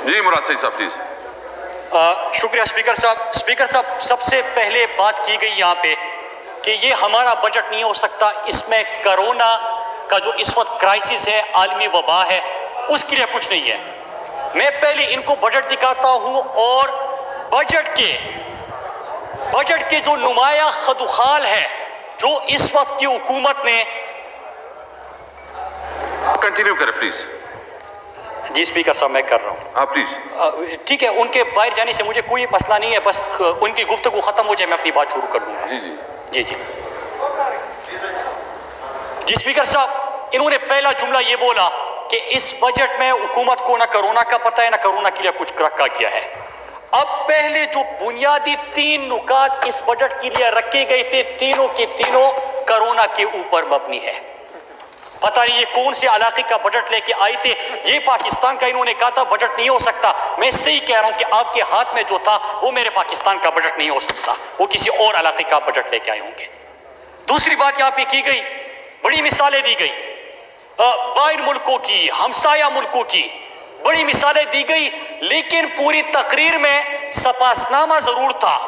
جی مراد سعید صاحب پلیز. شکریہ اسپیکر صاحب. اسپیکر صاحب سب سے پہلے بات کی گئی یہاں پہ کہ یہ ہمارا بجٹ نہیں ہو سکتا, اس میں کرونا کا جو اس وقت کرائسس ہے, عالمی وبا ہے, اس کے لیے کچھ نہیں ہے. میں پہلے ان کو بجٹ دکھاتا ہوں اور بجٹ کے جو نمایاں خدوخال ہے جو اس وقت کی حکومت نے. کنٹینیو کریں پلیز. جی اسپیکر صاحب میں کر رہا ہوں. آپ پلیز. ٹھیک ہے, ان کے باہر جانے سے مجھے کوئی مسئلہ نہیں ہے, بس ان کی گفتگو ختم ہو جائے میں اپنی بات شروع کر لوں گا. جی جی جی جی جی اسپیکر صاحب, انہوں نے پہلا جملہ یہ بولا کہ اس بجٹ میں حکومت کو نہ کرونا کا پتہ ہے نہ کرونا کے لیے کچھ رکھا گیا ہے. اب پہلے جو بنیادی 3 نکات اس بجٹ کے لیے رکھے گئے تھے, تینوں کے تینوں کرونا کے اوپر مبنی ہے. پتہ نہیں یہ کون سے علاقے کا بجٹ لے کے آئے تھے, یہ پاکستان کا انہوں نے کہا تھا بجٹ نہیں ہو سکتا. میں صحیح کہہ رہا ہوں کہ آپ کے ہاتھ میں جو تھا وہ میرے پاکستان کا بجٹ نہیں ہو سکتا, وہ کسی اور علاقے کا بجٹ لے کے آئے ہوں گے. دوسری بات یہاں پہ کی گئی, بڑی مثالیں دی گئی باہر ملکوں کی, ہمسایہ ملکوں کی بڑی مثالیں دی گئی, لیکن پوری تقریر میں سپاسنامہ ضرور تھا,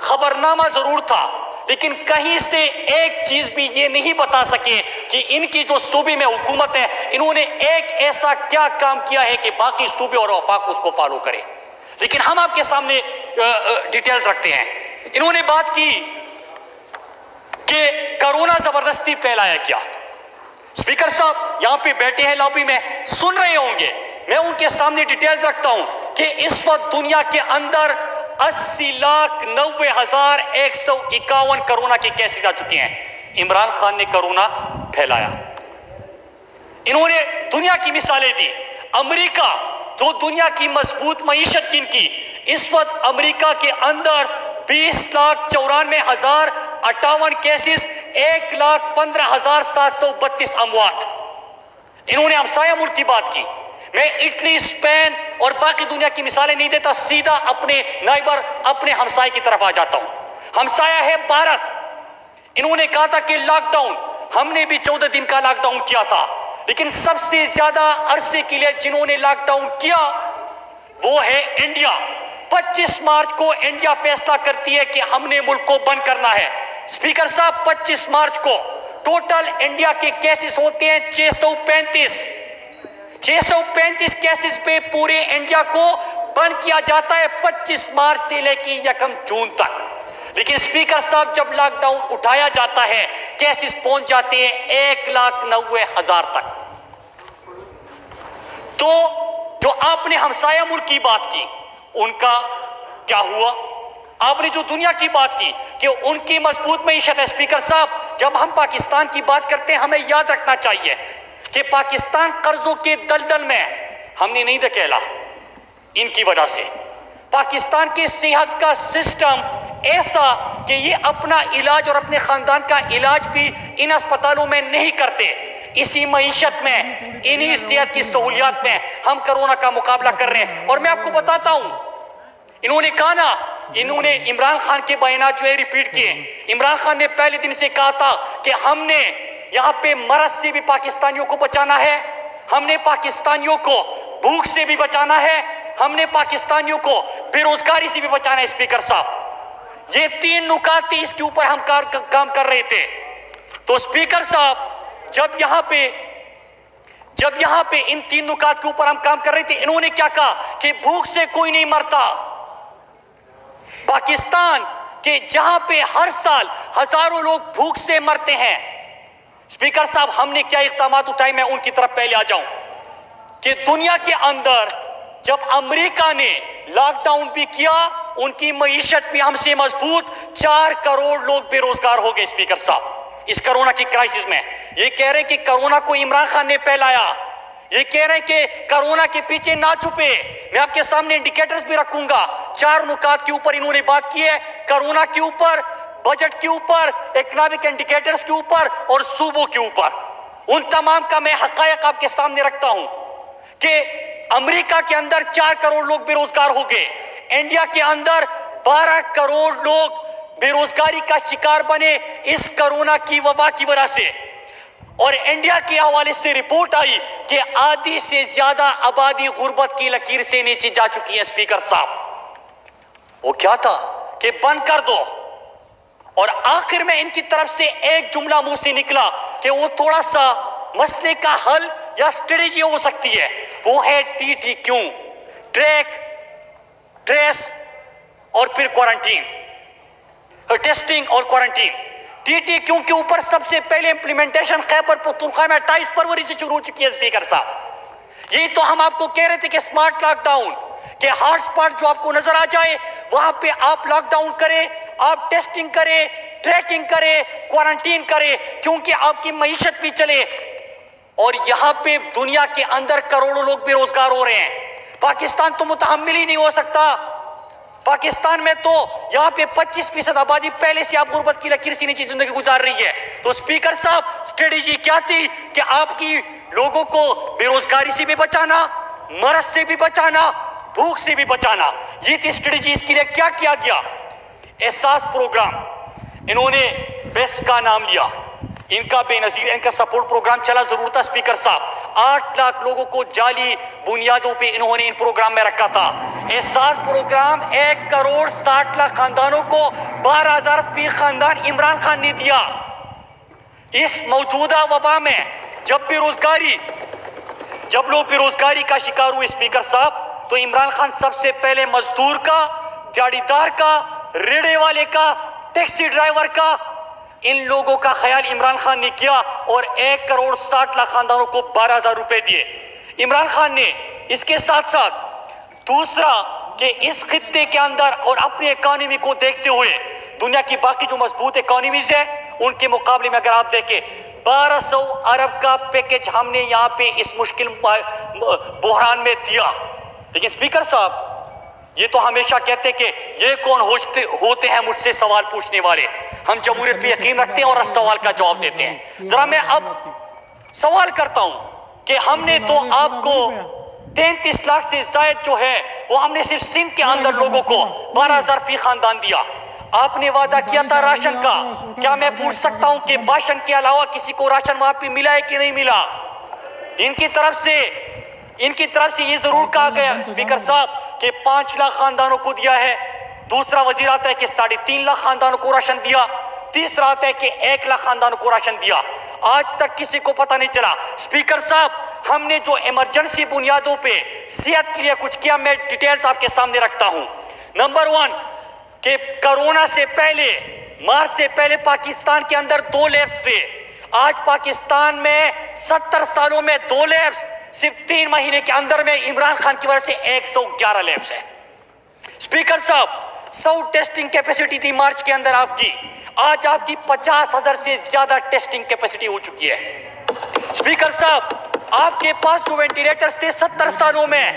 خبرنامہ ضرور تھا, لیکن کہیں سے ایک چیز بھی یہ نہیں بتا سکے کہ ان کی جو صوبے میں حکومت ہے انہوں نے ایک ایسا کیا کام کیا ہے کہ باقی صوبے اور وفاق اس کو فالو کرے. لیکن ہم آپ کے سامنے ڈیٹیلز رکھتے ہیں. انہوں نے بات کی کہ کرونا زبردستی پھیلایا کیا. اسپیکر صاحب یہاں پہ بیٹھے ہیں لابی میں, سن رہے ہوں گے, میں ان کے سامنے ڈیٹیلز رکھتا ہوں کہ اس وقت دنیا کے اندر 80,90,151 کرونا کے کیسز آ چکے ہیں. عمران خان نے کرونا پھیلایا. انہوں نے دنیا کی مثالیں دی. امریکہ جو دنیا کی مضبوط معیشت جن کی, اس وقت امریکہ کے اندر 20,94,058 کیسز, 1,15,732 اموات. انہوں نے ہمسایہ ملک کی بات کی. میں اٹلی, اسپین اور باقی دنیا کی مثالیں نہیں دیتا, سیدھا اپنے نائبر اپنے ہمسائے کی طرف آ جاتا ہوں. ہمسایہ ہے بھارت. انہوں نے کہا تھا کہ لاک ڈاؤن, ہم نے بھی 14 دن کا لاک ڈاؤن کیا تھا, لیکن سب سے زیادہ عرصے کے لیے جنہوں نے لاک ڈاؤن کیا وہ ہے انڈیا. 25 مارچ کو انڈیا فیصلہ کرتی ہے کہ ہم نے ملک کو بند کرنا ہے. اسپیکر صاحب 25 مارچ کو ٹوٹل انڈیا کے کیسز ہوتے ہیں 635 کیسز پہ پورے انڈیا کو بند کیا جاتا ہے 25 مارچ سے لے کے 1 جون تک. لیکن اسپیکر صاحب جب لاک ڈاؤن اٹھایا جاتا ہے کیسز پہنچ جاتے ہیں 1,90,000 تک. تو جو آپ نے ہمسایہ ملک کی بات کی ان کا کیا ہوا؟ آپ نے جو دنیا کی بات کی کہ ان کی مضبوط معیشت ہے. اسپیکر صاحب جب ہم پاکستان کی بات کرتے ہیں ہمیں یاد رکھنا چاہیے کہ پاکستان قرضوں کے دلدل میں ہم نے نہیں دھکیلا ان کی وجہ سے. پاکستان کے صحت کا سسٹم ایسا کہ یہ اپنا علاج اور اپنے خاندان کا علاج بھی ان اسپتالوں میں نہیں کرتے. اسی معیشت میں, انہی صحت کی سہولیات میں ہم کرونا کا مقابلہ کر رہے ہیں. اور میں آپ کو بتاتا ہوں, انہوں نے کہا نا, انہوں نے عمران خان کے بیانات جو ہے ریپیٹ کیے. عمران خان نے پہلے دن سے کہا تھا کہ ہم نے یہاں پہ مرض سے بھی پاکستانیوں کو بچانا ہے, ہم نے پاکستانیوں کو بھوک سے بھی بچانا ہے, ہم نے پاکستانیوں کو بے روزگاری سے بھی بچانا ہے. اسپیکر صاحب یہ 3 نکات تھے, اس کے اوپر ہم کام کر رہے تھے. تو اسپیکر صاحب جب یہاں پہ ان 3 نکات کے اوپر ہم کام کر رہے تھے, انہوں نے کیا کہا کہ بھوک سے کوئی نہیں مرتا. پاکستان کے جہاں پہ ہر سال ہزاروں لوگ بھوک سے مرتے ہیں. اسپیکر صاحب ہم نے کیا اقدامات اٹھائے, میں ان کی طرف پہلے آ جاؤں کہ دنیا کے اندر جب امریکہ نے لاک ڈاؤن بھی کیا ان کی معیشت بھی ہم سے مضبوط, 4 کروڑ لوگ بے روزگار ہو گئے. اسپیکر صاحب اس کرونا کی کرائسس میں یہ کہہ رہے ہیں کہ کرونا کو عمران خان نے پھیلایا, یہ کہہ رہے ہیں کہ کرونا کے پیچھے نہ چھپے. میں آپ کے سامنے انڈیکیٹرز بھی رکھوں گا. 4 نکات کے اوپر انہوں نے بات کی ہے, کرونا کے اوپر, بجٹ کے اوپر, اکنامک انڈیکیٹرز کے اوپر اور صوبوں کے اوپر. ان تمام کا میں حقائق آپ کے سامنے رکھتا ہوں کہ امریکہ کے اندر 4 کروڑ لوگ بے روزگار ہو گئے, انڈیا کے اندر 12 کروڑ لوگ بے روزگاری کا شکار بنے اس کرونا کی وبا کی وجہ سے. اور انڈیا کے حوالے سے رپورٹ آئی کہ آدھی سے زیادہ آبادی غربت کی لکیر سے نیچے جا چکی ہے اسپیکر صاحب۔ وہ کیا تھا کہ بند کر دو، اور آخر میں ان کی طرف سے ایک جملہ منہ سے نکلا کہ وہ تھوڑا سا مسئلے کا حل یا اسٹریٹجی ہو سکتی ہے، وہ ہے TTQ، ٹریک، ٹریس اور پھر کوارنٹین، ٹیسٹنگ اور کوارنٹین۔ TTQ کے اوپر سب سے پہلے امپلیمنٹیشن خیبر پختونخوا میں 28 فروری سے شروع ہو چکی ہے اسپیکر صاحب۔ یہی تو ہم آپ کو کہہ رہے تھے کہ سمارٹ لاک ڈاؤن، کہ ہاٹ سپاٹ جو آپ کو نظر آ جائے وہاں پہ آپ لاک ڈاؤن کریں، آپ ٹیسٹنگ کریں، ٹریکنگ کریں، کوارنٹین کریں، کیونکہ آپ کی معیشت بھی چلے۔ اور یہاں پہ دنیا کے اندر کروڑوں لوگ بے روزگار ہو رہے ہیں، پاکستان تو متحمل ہی نہیں ہو سکتا۔ پاکستان میں تو یہاں پہ 25% آبادی پہلے سے آپ غربت کی لکیر سے نیچے زندگی گزار رہی ہے۔ تو اسپیکر صاحب اسٹریٹجی کیا تھی کہ آپ کی لوگوں کو بے روزگاری سے بھی بچانا، مرض سے بھی بچانا، بھوک سے بھی بچانا، یہ تھی اسٹریٹجی۔ اس کے لیے کیا کیا گیا؟ احساس پروگرام، انہوں نے بیسٹ کا نام لیا، ان کا بے نظیر ان کا سپورٹ پروگرام چلا ضرور تھا اسپیکر صاحب۔ 8 لاکھ لوگوں کو جعلی بنیادوں پہ انہوں نے ان پروگرام میں رکھا تھا۔ احساس پروگرام 1 کروڑ 60 لاکھ خاندانوں کو 12,000 فی خاندان عمران خان نے دیا۔ اس موجودہ وبا میں جب لوگ بے روزگاری کا شکار ہوئے اسپیکر صاحب، تو عمران خان سب سے پہلے مزدور کا، دیہڑی دار کا، ریڑے والے کا، ٹیکسی ڈرائیور کا، ان لوگوں کا خیال عمران خان نے کیا اور 1 کروڑ 60 لاکھ خاندانوں کو 12,000 روپے دیے عمران خان نے۔ اس کے ساتھ ساتھ دوسرا کہ اس خطے کے اندر اور اپنی اکانومی کو دیکھتے ہوئے دنیا کی باقی جو مضبوط اکانومیز ہیں ان کے مقابلے میں اگر آپ دیکھیں 1200 ارب کا پیکج ہم نے یہاں پہ اس مشکل بحران میں دیا۔ لیکن اسپیکر صاحب یہ تو ہمیشہ کہتے کہ یہ کون ہوتے ہیں مجھ سے سوال پوچھنے والے، ہم جمہوریت پہ یقین رکھتے ہیں اور اس سوال کا جواب دیتے ہیں۔ ذرا میں اب سوال کرتا ہوں کہ ہم نے تو آپ کو 33 لاکھ سے زائد جو ہے وہ ہم نے صرف سندھ کے اندر لوگوں کو 12,000 فی خاندان دیا۔ آپ نے وعدہ کیا تھا راشن کا، کیا میں پوچھ سکتا ہوں کہ باشن کے علاوہ کسی کو راشن وہاں پہ ملا ہے کہ نہیں ملا؟ ان کی طرف سے یہ ضرور کہا گیا اسپیکر صاحب کہ 5 لاکھ خاندانوں کو دیا ہے، دوسرا وزیر آتا ہے کہ 3.5 لاکھ خاندانوں کو راشن دیا، تیسرا آتا ہے کہ 1 لاکھ خاندانوں کو راشن دیا۔ آج تک کسی کو پتہ نہیں چلا۔ اسپیکر صاحب ہم نے جو ایمرجنسی بنیادوں پہ صحت کے لیے کچھ کیا، میں ڈیٹیلز آپ کے سامنے رکھتا ہوں۔ نمبر 1 کہ کرونا سے پہلے، مارچ سے پہلے پاکستان کے اندر 2 لیبس تھے، آج پاکستان میں 70 سالوں میں 2 لیبس، صرف 3 مہینے کے اندر میں عمران خان کی وجہ سے 111 لیبس ہے۔ اسپیکر صاحب 100 ٹیسٹنگ کیپیسٹی تھی مارچ کے اندر آپ کی، آج آپ کی 50,000 سے زیادہ ٹیسٹنگ کیپیسٹی ہو چکی ہے۔ اسپیکر صاحب آپ کے پاس جو وینٹیلیٹرز تھے 70 سالوں میں،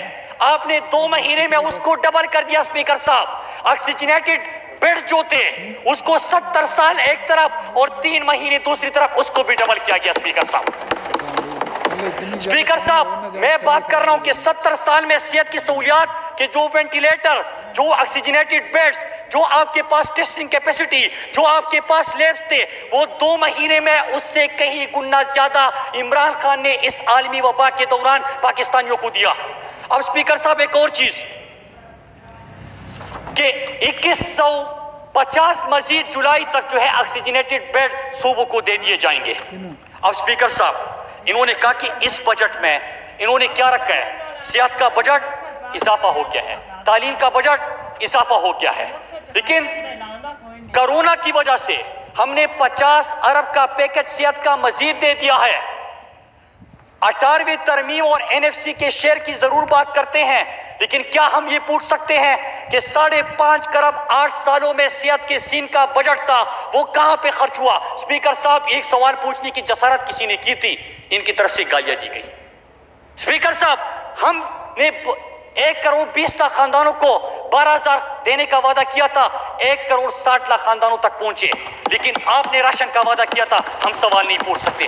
آپ نے 2 مہینے میں اس کو ڈبل کر دیا۔ اسپیکر صاحب آکسیجنیٹڈ بیڈ جو تھے اس کو 70 سال ایک طرف اور 3 مہینے دوسری طرف اس کو بھی ڈبل کیا گیا۔ اسپیکر صاحب میں بات کر رہا ہوں کہ 70 سال میں صحت کی سہولیات کہ جو وینٹیلیٹر، جو آکسیجنیٹڈ بیڈز، جو آپ کے پاس ٹیسٹنگ کیپیسٹی، جو آپ کے پاس لیبس تھے، وہ 2 مہینے میں اس سے کہیں گنا زیادہ عمران خان نے اس عالمی وبا کے دوران پاکستانیوں کو دیا۔ اب اسپیکر صاحب ایک اور چیز کہ 2150 مزید جولائی تک جو ہے آکسیجنیٹڈ بیڈ صوبوں کو دے دیے جائیں گے۔ اب اسپیکر صاحب انہوں نے کہا کہ اس بجٹ میں انہوں نے کیا رکھا ہے؟ صحت کا بجٹ اضافہ ہو گیا ہے، تعلیم کا بجٹ اضافہ ہو گیا ہے، لیکن کرونا کی وجہ سے ہم نے 50 ارب کا پیکج صحت کا مزید دے دیا ہے۔ 18ویں ترمیم اور NFC کے شیئر کی ضرور بات کرتے ہیں، لیکن کیا ہم یہ پوچھ سکتے ہیں کہ 5.5 کروڑ 8 سالوں میں صحت کے سین کا بجٹ تھا، وہ کہاں پہ خرچ ہوا؟ اسپیکر صاحب ایک سوال پوچھنے کی جسارت کسی نے کی تھی، ان کی طرف سے گالیاں دی گئی۔ اسپیکر صاحب ہم نے 1 کروڑ 20 لاکھ خاندانوں کو 12,000 دینے کا وعدہ کیا تھا، 1 کروڑ 60 لاکھ خاندانوں تک پہنچے، لیکن آپ نے راشن کا وعدہ کیا تھا، ہم سوال نہیں پوچھ سکتے۔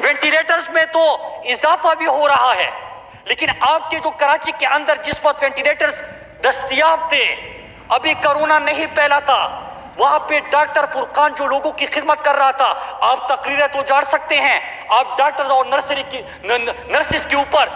وینٹیلیٹرز میں تو اضافہ بھی ہو رہا ہے، لیکن آپ کے جو کراچی کے اندر جس وقت وینٹیلیٹرز دستیاب تھے، ابھی کرونا نہیں پھیلا تھا، وہاں پہ ڈاکٹر فرقان جو لوگوں کی خدمت کر رہا تھا، آپ تقریریں تو جاڑ سکتے ہیں، آپ ڈاکٹرز اور نرسز کے اوپر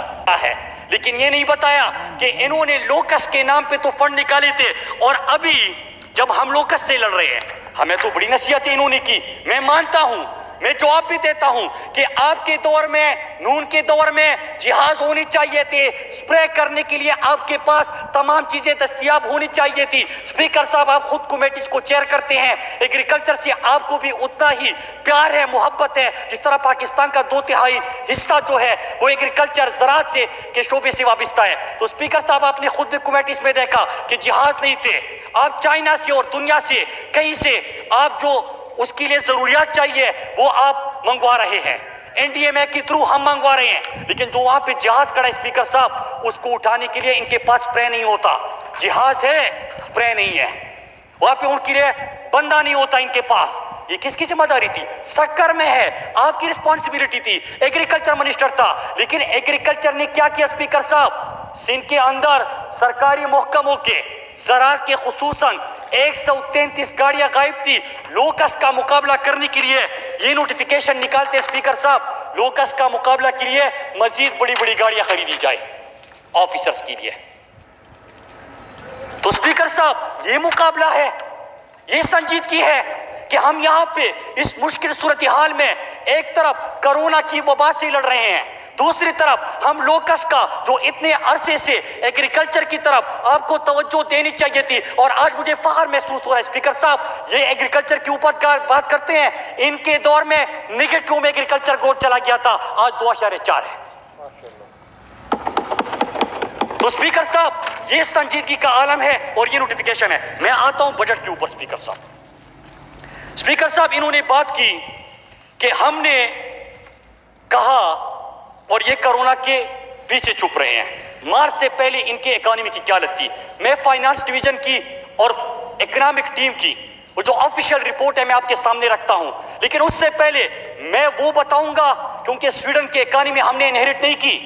ہے، لیکن یہ نہیں بتایا کہ انہوں نے لوکس کے نام پہ تو فنڈ نکالے تھے، اور ابھی جب ہم لوکس سے لڑ رہے ہیں، ہمیں تو بڑی نصیحتیں انہوں نے کی، میں مانتا ہوں، میں جواب بھی دیتا ہوں کہ آپ کے دور میں، نون کے دور میں جہاز ہونی چاہیے تھے، سپرے کرنے کے لیے آپ کے پاس تمام چیزیں دستیاب ہونی چاہیے تھی۔ سپیکر صاحب، آپ خود کمیٹیز کو چیئر کرتے ہیں، ایگریکلچر سے آپ کو بھی اتنا ہی پیار ہے، محبت ہے، جس طرح پاکستان کا 2/3 حصہ جو ہے وہ ایگریکلچر، زراعت سے کے شعبے سے وابستہ ہے۔ تو سپیکر صاحب، آپ نے خود بھی کمیٹیز میں دیکھا کہ جہاز نہیں تھے، آپ چائنا سے اور دنیا سے کہیں سے آپ جو اس کے لیے ضروریات چاہیے وہ آپ منگوا رہے ہیں، این ڈی ایم اے کے تھرو ہم منگوا رہے ہیں، لیکن جو وہاں پہ جہاز کھڑا ہے سپیکر صاحب، اس کو اٹھانے کے لیے ان کے پاس سپرے نہیں ہوتا۔ جہاز ہے، سپرے نہیں ہے، وہاں پہ ان کے لیے بندہ نہیں ہوتا ان کے پاس۔ یہ کس کی ذمہ داری تھی؟ سکر میں ہے، آپ کی رسپانسبلٹی تھی، ایگریکلچر منسٹر تھا، لیکن ایگریکلچر نے کیا کیا سپیکر صاحب؟ سندھ کے اندر سرکاری محکموں کے زراعت کے خصوصاً 133 گاڑیاں غائب تھی۔ لوکس کا مقابلہ کرنے کے لیے یہ نوٹیفیکیشن نکالتے سپیکر صاحب، لوکس کا مقابلہ کے لیے مزید بڑی بڑی گاڑیاں خریدی جائے آفیسرز کے لیے۔ تو سپیکر صاحب، یہ مقابلہ ہے، یہ سنجیدگی ہے کہ ہم یہاں پہ اس مشکل صورتحال میں ایک طرف کرونا کی وبا سے لڑ رہے ہیں، دوسری طرف ہم لوکس کا جو اتنے عرصے سے ایگریکلچر کی طرف آپ کو توجہ دینی چاہیے تھی، اور آج مجھے فخر محسوس ہو رہا ہے سپیکر صاحب، یہ ایگریکلچر کے اوپر بات کرتے ہیں، ان کے دور میں نیگیٹو میں ایگریکلچر گروتھ چلا گیا تھا، آج 2.4 ہے۔ تو سپیکر صاحب، یہ سنجیدگی کا عالم ہے اور یہ نوٹیفیکیشن ہے۔ میں آتا ہوں بجٹ کے اوپر سپیکر صاحب۔ سپیکر صاحب، انہوں نے بات کی کہ ہم نے کہا، اور یہ کرونا کے پیچھے چھپ رہے ہیں، مارچ سے پہلے ان کے اکانومی کی کیا حالت تھی۔ میں فائنانس ڈویژن کی اور اکنامک ٹیم کی وہ جو آفیشیل رپورٹ ہے میں آپ کے سامنے رکھتا ہوں، لیکن اس سے پہلے میں وہ بتاؤں گا، کیونکہ سویڈن کے اکانومی ہم نے انہیرٹ نہیں کی،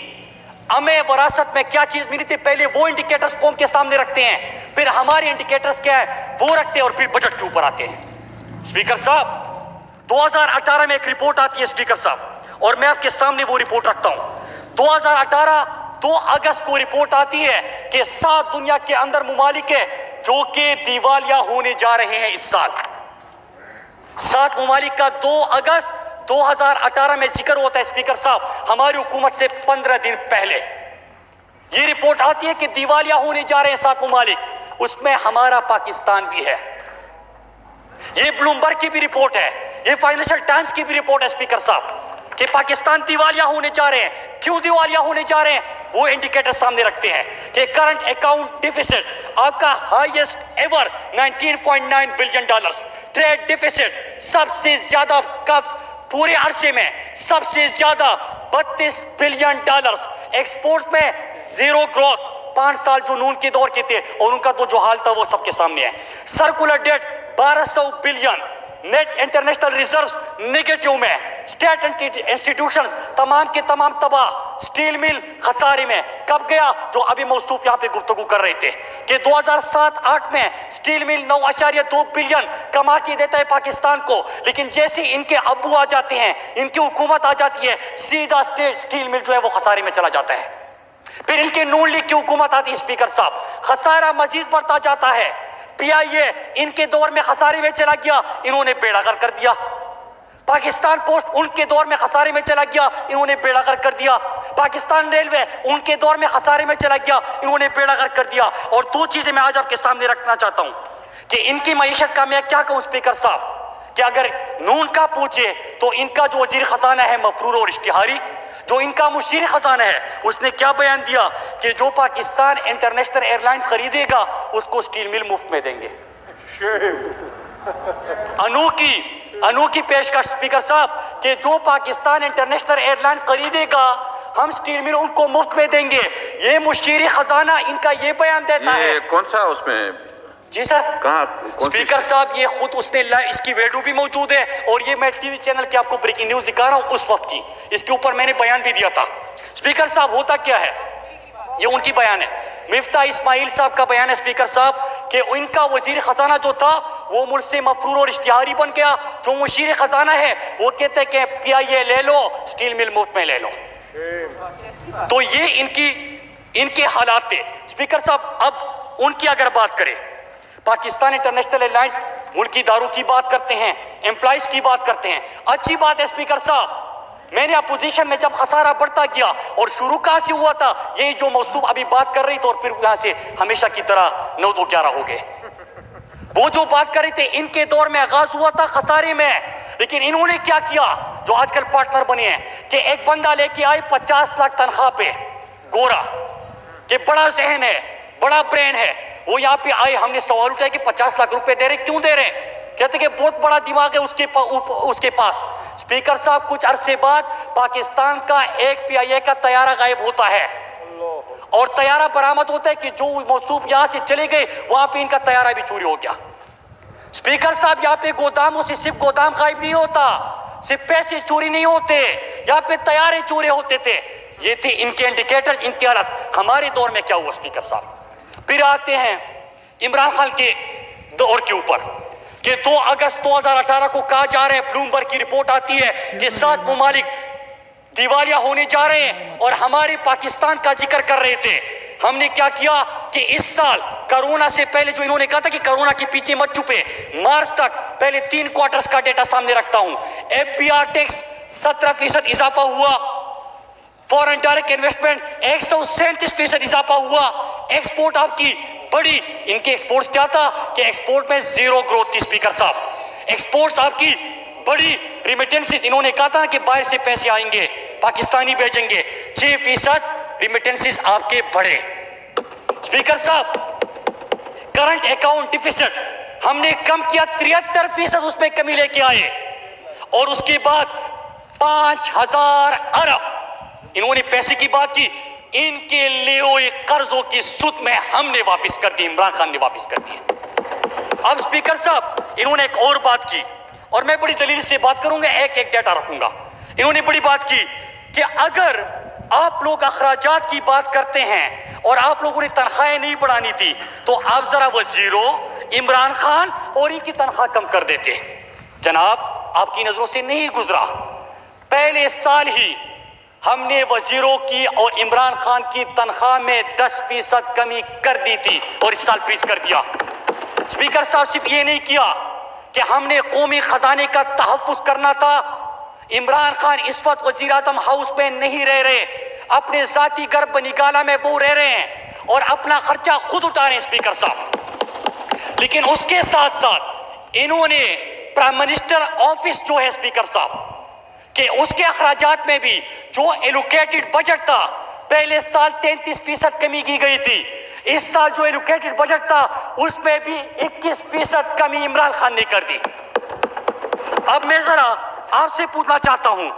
ہمیں وراثت میں کیا چیز ملی تھی، پہلے وہ انڈیکیٹرز قوم کے سامنے رکھتے ہیں، پھر ہمارے انڈیکیٹرز کیا ہے وہ رکھتے ہیں، اور پھر بجٹ کے اوپر آتے ہیں۔ سپیکر صاحب، 2018 میں ایک رپورٹ آتی ہے سپیکر صاحب، اور میں آپ کے سامنے وہ رپورٹ رکھتا ہوں۔ 2018 2 اگست کو رپورٹ آتی ہے کہ 7 دنیا کے اندر ممالک ہیں جو کہ دیوالیہ ہونے جا رہے ہیں اس سال۔ 7 ممالک کا 2 اگست 2018 میں ذکر ہوتا ہے سپیکر صاحب، ہماری حکومت سے 15 دن پہلے یہ رپورٹ آتی ہے کہ دیوالیہ ہونے جا رہے ہیں 7 ممالک، اس میں ہمارا پاکستان بھی ہے۔ یہ بلومبرگ کی بھی رپورٹ ہے، یہ فائنینشل ٹائمز کی بھی رپورٹ ہے سپیکر صاحب، کہ پاکستان دیوالیہ ہونے جا رہے ہیں۔ کیوں دیوالیہ ہونے جا رہے ہیں؟ وہ انڈیکیٹر سامنے رکھتے ہیں کہ کرنٹ اکاؤنٹ ڈیفیسٹ آپ کا highest ever $19.9 billion, trade deficit سب سے زیادہ پورے عرصے میں سب سے زیادہ $32 بلین، ایکسپورٹ میں زیرو گروتھ، 5 سال جو نون کے دور کے تھے، اور ان کا تو جو حال تھا وہ سب کے سامنے ہے۔ Circular debt 1200 billion, net international reserves negative میں، اسٹیٹ انسٹیٹیوشنز تمام کے تمام تباہ، سٹیل مل خسارے میں۔ کب گیا؟ جو ابھی موصوف یہاں پہ گفتگو کر رہے تھے کہ 2007-8 میں سٹیل مل 9.2 بلین کما کے دیتا ہے پاکستان کو، لیکن جیسے ان کے ابو آ جاتے ہیں، ان کی حکومت آ جاتی ہے، سیدھا سٹیل مل جو ہے وہ خسارے میں چلا جاتا ہے۔ پھر ان کے نون لیگ کی حکومت آتی ہے سپیکر صاحب، خسارہ مزید بڑھتا جاتا ہے۔ پی آئی اے ان کے دور میں خسارے میں چلا گیا، انہوں نے بیڑا غرق کر دیا۔ پاکستان پوسٹ ان کے دور میں خسارے میں چلا گیا، انہوں نے بیڑا غرق کر دیا۔ پاکستان ریلوے ان کے دور میں خسارے میں چلا گیا، انہوں نے بیڑا غرق کر دیا۔ اور 2 چیزیں میں آج آپ کے سامنے رکھنا چاہتا ہوں کہ ان کی معیشت کا میں کیا کہوں سپیکر صاحب، کہ اگر نون کا پوچھے تو ان کا جو وزیر خزانہ ہے مفرور اور اشتہاری، جو ان کا مشیر خزانہ ہے، اس نے کیا بیان دیا کہ جو پاکستان انٹرنیشنل ایئر لائنز خریدے گا اس کو سٹیل مل مفت میں دیں گے۔ انوکھی پیشکش سپیکر صاحب کہ جو پاکستان انٹرنیشنل ایئر لائنز خریدے گا ہم سٹیل مل ان کو مفت میں دیں گے۔ یہ مشیر خزانہ ان کا یہ بیان دیتا ہے۔ یہ کون سا اس میں؟ جی سر، کہاں سپیکر صاحب یہ خود اس نے اس کی ویڈیو بھی موجود ہے، اور یہ میں ٹی وی چینل کے آپ کو بریکنگ نیوز دکھا رہا ہوں اس وقت کی، اس کے اوپر میں نے بیان بھی دیا تھا۔ سپیکر صاحب ہوتا کیا ہے، یہ ان کی بیان ہے، مفتاح اسماعیل صاحب کا بیان ہے سپیکر صاحب کہ ان کا وزیر خزانہ جو تھا وہ ملک سے مفرور اور اشتہاری بن گیا. جو مشیر خزانہ ہے وہ کہتے ہیں کہ PIA لے لو, سٹیل مل مفت میں لے لو. تو یہ ان کے حالات تھے. اسپیکر صاحب اب ان کی اگر بات کریں, پاکستان انٹرنیشنل ایئر لائنز ملکی اداروں کی بات کرتے ہیں, امپلائیز کی بات کرتے ہیں. اچھی بات ہے اسپیکر صاحب, میں نے اپوزیشن میں جب خسارہ بڑھتا گیا اور شروع کہاں سے ہوا تھا, یہی جو موصوف ابھی بات کر رہی تھی اور پھر یہاں سے ہمیشہ کی طرح 9-2-11 ہو گئے. وہ جو بات کر رہے تھے ان کے دور میں آغاز ہوا تھا خسارے میں, لیکن انہوں نے کیا کیا جو آج کل پارٹنر بنے ہیں کہ ایک بندہ لے کے آئے 50 لاکھ تنخواہ پہ, گورا کہ بڑا ذہن ہے, بڑا برین ہے. وہ یہاں پہ آئے, ہم نے سوال اٹھایا کہ 50 لاکھ روپے دے رہے, کیوں دے رہے؟ کہتے کہ بہت بڑا دماغ ہے اس کے پاس. اسپیکر صاحب کچھ عرصے بعد پاکستان کا ایک PIA کا طیارہ غائب ہوتا ہے اور طیارہ برآمد ہوتا ہے کہ جو موصوف یہاں سے چلے گئے وہاں پہ ان کا طیارہ بھی چوری ہو گیا. اسپیکر صاحب یہاں پہ گوداموں سے صرف گودام غائب نہیں ہوتا, صرف پیسے چوری نہیں ہوتے, یہاں پہ طیارے چورے ہوتے تھے. یہ تھے ان کے انڈیکیٹر, ان کی حالت. ہمارے دور میں کیا ہوا اسپیکر صاحب؟ پھر آتے ہیں عمران خان کے دور کے اوپر کہ 2 اگست 2018 کو کہا جا رہا ہے, بلومبرگ کی رپورٹ آتی ہے کہ 7 ممالک دیوالیہ ہونے جا رہے ہیں اور ہمارے پاکستان کا ذکر کر رہے تھے. ہم نے کیا کیا کہ اس سال کرونا سے پہلے جو انہوں نے کہا تھا کہ کرونا کے پیچھے مت چھپے, مارچ تک پہلے 3 کوارٹرز کا ڈیٹا سامنے رکھتا ہوں. FBR ٹیکس 17% اضافہ ہوا, فورن ڈائریکٹ انویسٹمنٹ 137% اضافہ ہوا. ایکسپورٹ آپ کی بڑی, ان کے ایکسپورٹس کیا تھا کہ ایکسپورٹ میں 0 گروتھ تھی اسپیکر صاحب. ایکسپورٹس آپ کی بڑی, ریمیٹنسز انہوں نے کہا تھا کہ باہر سے پیسے آئیں گے, پاکستانی بھیجیں گے, 6% ریمیٹنسز آپ کے بڑھے. اسپیکر صاحب کرنٹ اکاؤنٹ ڈیفیسٹ ہم نے کم کیا, 73% اس میں کمی لے کے آئے, اور اس کے بعد 5000 ارب انہوں نے پیسے کی بات کی. ان کے لیے ہوئے قرضوں کی سود میں ہم نے واپس کر دی, عمران خان نے واپس کر دی. اب اسپیکر صاحب انہوں نے ایک اور بات کی, اور میں بڑی دلیل سے بات کروں گا, ایک ڈیٹا رکھوں گا. انہوں نے بڑی بات کی کہ اگر آپ لوگ اخراجات کی بات کرتے ہیں اور آپ لوگوں نے تنخواہیں نہیں بڑھانی تھی تو آپ ذرا وزیروں عمران خان اور ان کی تنخواہ کم کر دیتے. جناب آپ کی نظروں سے نہیں گزرا, پہلے سال ہی ہم نے وزیروں کی اور عمران خان کی تنخواہ میں 10% کمی کر دی تھی اور اس سال فریز کر دیا. اسپیکر صاحب صرف یہ نہیں کیا کہ ہم نے قومی خزانے کا تحفظ کرنا تھا. عمران خان اس وقت وزیر اعظم ہاؤس میں نہیں رہ رہے, اپنے ذاتی گھر بنگالہ میں وہ رہ رہے ہیں اور اپنا خرچہ خود اٹھا رہے ہیں اسپیکر صاحب. لیکن اس کے ساتھ ساتھ انہوں نے پرائم منسٹر آفس جو ہے اسپیکر صاحب کہ اس کے اخراجات میں بھی جو ایلوکیٹڈ بجٹ تھا, پہلے سال 33% کمی کی گئی تھی, اس سال جو ایلوکیٹڈ بجٹ تھا اس میں بھی 21% کمی عمران خان نے کر دی. اب میں ذرا آپ سے پوچھنا چاہتا ہوں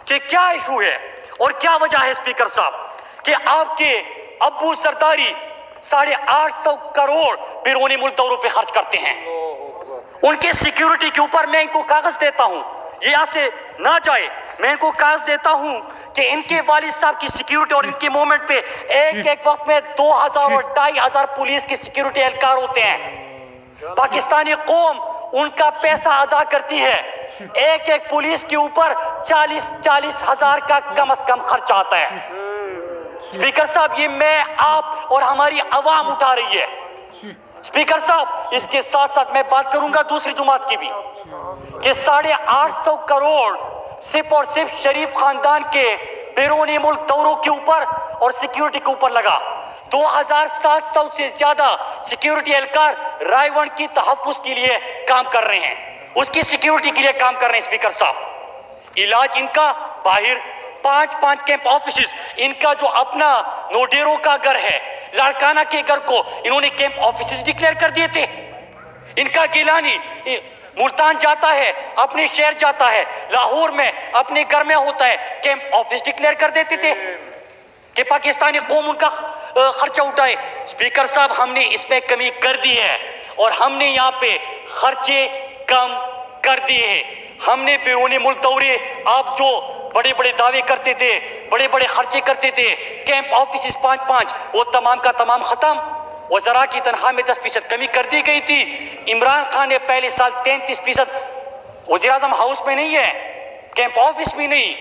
کہ کیا ایشو ہے اور کیا وجہ ہے اسپیکر صاحب کہ آپ کے ابو زرداری 850 کروڑ بیرونی ملک دوروں پہ خرچ کرتے ہیں. ان کے سیکیورٹی کے اوپر میں ان کو کاغذ دیتا ہوں, یہ یہاں سے نہ جائے, میں ان کو کاغذ دیتا ہوں کہ ان کے والد صاحب کی سیکیورٹی اور ان کے مومنٹ پہ ایک وقت میں 2000 اور 2500 پولیس کی سیکیورٹی اہلکار ہوتے ہیں. پاکستانی قوم ان کا پیسہ ادا کرتی ہے, ایک پولیس کے اوپر 40 ہزار کا کم از کم خرچ آتا ہے. اسپیکر صاحب یہ میں, آپ اور ہماری عوام اٹھا رہی ہے. اسپیکر صاحب اس کے ساتھ ساتھ میں بات کروں گا دوسری جماعت کی بھی کہ 850 کروڑ صرف اور صرف شریف خاندان کے بیرونی ملک دوروں کے اوپر اور سیکیورٹی کے اوپر لگا. 2700 سے زیادہ سیکیورٹی اہلکار رائے ون کی تحفظ کے لیے کام کر رہے ہیں, اس کی سیکیورٹی کے لیے کام کر رہے ہیں. اسپیکر صاحب علاج ان کا باہر 5 کیمپ آفیسز, ان کا جو اپنا نوڈیرو کا گھر ہے, لاڑکانہ کے گھر کو انہوں نے کیمپ آفیسز ڈکلیئر کر دیے تھے. ان کا گیلانی ملتان جاتا ہے, اپنے شہر جاتا ہے, لاہور میں اپنے گھر میں ہوتا ہے, کیمپ آفس ڈکلیئر کر دیتے تھے کہ پاکستانی قوم ان کا خرچہ اٹھائے. اسپیکر صاحب ہم نے اس میں کمی کر دی ہے اور ہم نے یہاں پہ خرچے کم کر دیے ہیں. ہم نے بیرونی ملک دورے, آپ جو بڑے بڑے دعوے کرتے تھے, بڑے بڑے خرچے کرتے تھے, کیمپ آفیسز 5 وہ تمام کا تمام ختم. وزراء کی تنخواہ میں 10% کمی کر دی گئی تھی. عمران خان نے پہلے سال 33%. وزیر اعظم ہاؤس میں نہیں ہے, کیمپ آفس میں نہیں,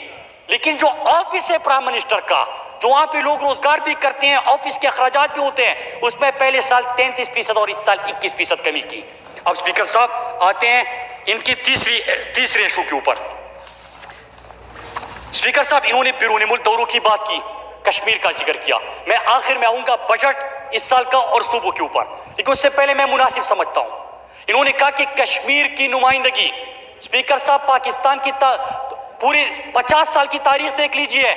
لیکن جو آفس ہے پرائم منسٹر کا, جو وہاں پہ لوگ روزگار بھی کرتے ہیں, آفس کے اخراجات بھی ہوتے ہیں, اس میں پہلے سال 33% اور اس سال 21% کمی کی. اب اسپیکر صاحب آتے ہیں ان کی تیسرے ایشو کے اوپر. اسپیکر صاحب انہوں نے بیرون ملک دوروں کی بات کی, کشمیر کا ذکر کیا. میں آخر میں آؤں گا بجٹ اس سال کا اور صوبوں کے اوپر, لیکن اس سے پہلے میں مناسب سمجھتا ہوں. انہوں نے کہا کہ کشمیر کی نمائندگی, اسپیکر صاحب پاکستان کی پوری 50 سال کی تاریخ دیکھ لیجئے,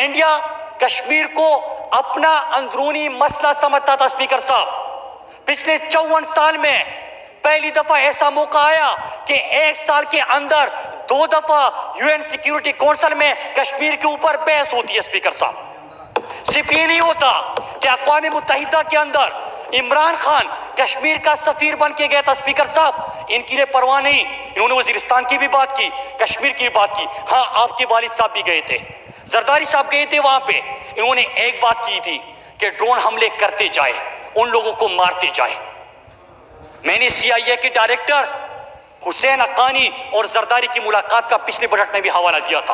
انڈیا کشمیر کو اپنا اندرونی مسئلہ سمجھتا تھا. اسپیکر صاحب پچھلے 54 سال میں پہلی دفعہ ایسا موقع آیا کہ ایک سال کے اندر 2 دفعہ UN سیکیورٹی کونسل میں کشمیر کے اوپر بحث ہوتی ہے. اسپیکر صاحب صرف یہ نہیں ہوتا کہ اقوام متحدہ کے اندر عمران خان کشمیر کا سفیر بن کے گیا تھا. اسپیکر صاحب ان کے لیے پرواہ نہیں, انہوں نے وزیرستان کی بھی بات کی, کشمیر کی بھی بات کی. ہاں آپ کے والد صاحب بھی گئے تھے, زرداری صاحب گئے تھے وہاں پہ. انہوں نے ایک بات کی تھی کہ ڈرون حملے کرتے جائے, ان لوگوں کو مارتے جائے. میں نے CIA کے ڈائریکٹر حسین حقانی اور زرداری کی ملاقات کا پچھلے بجٹ میں بھی حوالہ دیا تھا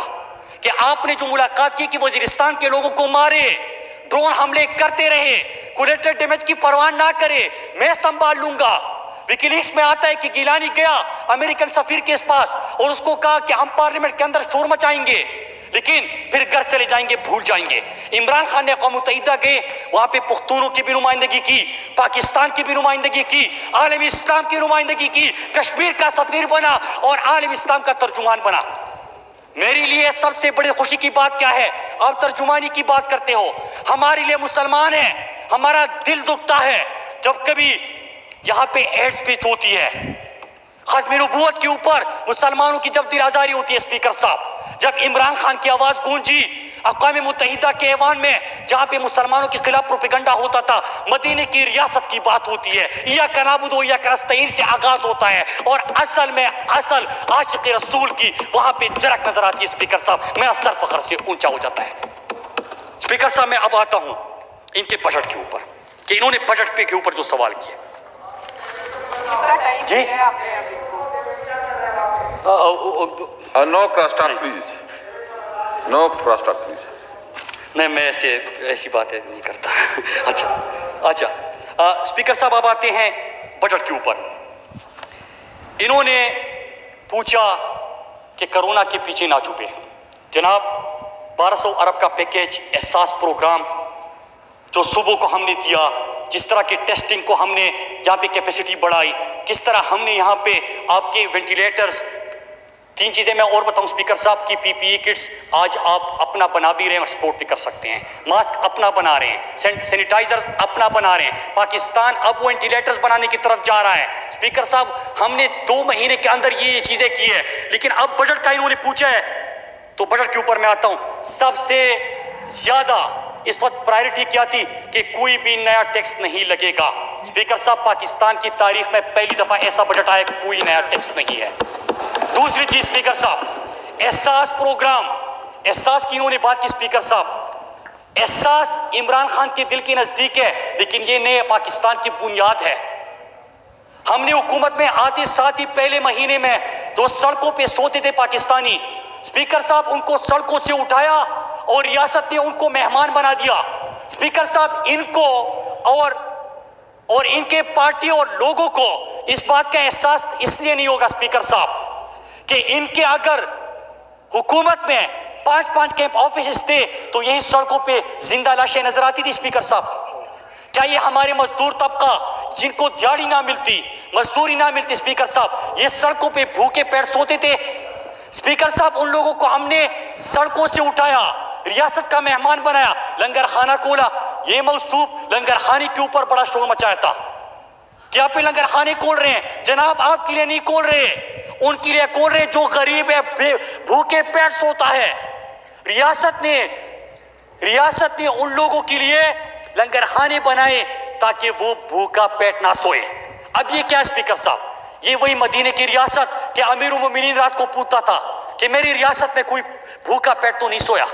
کہ آپ نے جو ملاقات کی کہ وزیرستان کے لوگوں کو مارے, ڈرون حملے کرتے رہے, کولیٹرل ڈیمیج کی پرواہ نہ کرے, میں سنبھال لوں گا. ویکیلیکس میں آتا ہے کہ گیلانی گیا امریکن سفیر کے پاس اور اس کو کہا کہ ہم پارلیمنٹ کے اندر شور مچائیں گے لیکن پھر گھر چلے جائیں گے, بھول جائیں گے. عمران خان نے اقوام متحدہ گئے, وہاں پہ پختونوں کی بھی نمائندگی کی, پاکستان کی بھی نمائندگی کی, عالم اسلام کی نمائندگی کی, کشمیر کا سفیر بنا اور عالم اسلام کا ترجمان بنا. میرے لیے سب سے بڑی خوشی کی بات کیا ہے؟ آپ ترجمانی کی بات کرتے ہو, ہمارے لیے مسلمان ہیں, ہمارا دل دکھتا ہے جب کبھی یہاں پہ ایڈ سپیچ ہوتی ہے, ختم نبوت کے اوپر مسلمانوں کی جب دل آزاری ہوتی ہے. اسپیکر صاحب جب عمران خان کی آواز گونجی اقوام متحدہ کے ایوان میں جہاں پہ مسلمانوں کے خلاف پروپیگنڈا ہوتا تھا, مدینے کی ریاست کی بات ہوتی ہے, ایاک نعبد و ایاک نستعین سے آغاز ہوتا ہے اور اصل عاشق رسول کی وہاں پہ جھلک نظر آتی ہے. اسپیکر صاحب میرا سر فخر سے اونچا ہو جاتا ہے. اسپیکر صاحب میں اب آتا ہوں ان کے بجٹ کے اوپر کہ انہوں نے بجٹ پہ کے اوپر جو سوال کیے. جی No cross talk, please. No cross talk, please. نہیں, میں ایسی باتیں نہیں کرتا. اچھا اسپیکر صاحب اب آتے ہیں بجٹ کے اوپر. انہوں نے پوچھا کہ کرونا کے پیچھے نہ چھپے. جناب 1200 ارب کا پیکیج, احساس پروگرام جو صوبوں کو ہم نے دیا, جس طرح کی ٹیسٹنگ کو ہم نے یہاں پہ کیپیسٹی بڑھائی, کس طرح ہم نے یہاں پہ آپ کے وینٹیلیٹرز, 3 چیزیں میں اور بتاؤں اسپیکر صاحب کی PPE کٹس آج آپ اپنا بنا بھی رہے ہیں اور سپورٹ بھی کر سکتے ہیں, ماسک اپنا بنا رہے ہیں, سینیٹائزرز اپنا بنا رہے ہیں. پاکستان اب وہ وینٹیلیٹرز بنانے کی طرف جا رہا ہے. اسپیکر صاحب ہم نے 2 مہینے کے اندر یہ چیزیں کی ہے, لیکن اب بجٹ کا انہوں نے پوچھا ہے تو بجٹ کے اوپر میں آتا ہوں. سب سے زیادہ اس وقت پرائرٹی کیا تھی کہ کوئی بھی نیا ٹیکس نہیں لگے گا. اسپیکر صاحب پاکستان کی تاریخ میں پہلی دفعہ ایسا بجٹ آیا کوئی نیا ٹیکس نہیں ہے. دوسری چیز اسپیکر صاحب, احساس پروگرام, احساس کی انہوں نے بات کی. اسپیکر صاحب احساس عمران خان کے دل کے نزدیک ہے, لیکن یہ نئے پاکستان کی بنیاد ہے. ہم نے حکومت میں آتے ساتھ ہی پہلے مہینے میں جو سڑکوں پہ سوتے تھے پاکستانی, اسپیکر صاحب ان کو سڑکوں سے اٹھایا اور ریاست نے ان کو مہمان بنا دیا. اسپیکر صاحب ان کو اور ان کے پارٹی اور لوگوں کو اس بات کا احساس اس لیے نہیں ہوگا اسپیکر صاحب کہ ان کے اگر حکومت میں 5 کیمپ آفیسز تھے تو یہی سڑکوں پہ زندہ لاشیں نظر آتی تھی. اسپیکر صاحب کیا یہ ہمارے مزدور طبقہ جن کو دیہڑی نہ ملتی, مزدوری نہ ملتی, اسپیکر صاحب یہ سڑکوں پہ بھوکے پیٹ سوتے تھے؟ اسپیکر صاحب ان لوگوں کو ہم نے سڑکوں سے اٹھایا, ریاست کا مہمان بنایا, لنگر خانہ کھولا. یہ موصوف لنگر خانے کے اوپر بڑا شور مچایا تھا کہ آپ لنگر خانے کھول رہے ہیں. جناب آپ کے لیے نہیں کھول رہے, ان کے لیے کھول رہے جو غریب ہے, بھوکے پیٹ سوتا ہے. ریاست نے ان لوگوں کے لیے لنگر خانے بنائے تاکہ وہ بھوکا پیٹ نہ سوئے. اب یہ کیا اسپیکر صاحب, یہ وہی مدینے کی ریاست کہ امیر المومنین رات کو پوچھتا تھا کہ میری ریاست میں کوئی بھوکا پیٹ تو نہیں سویا.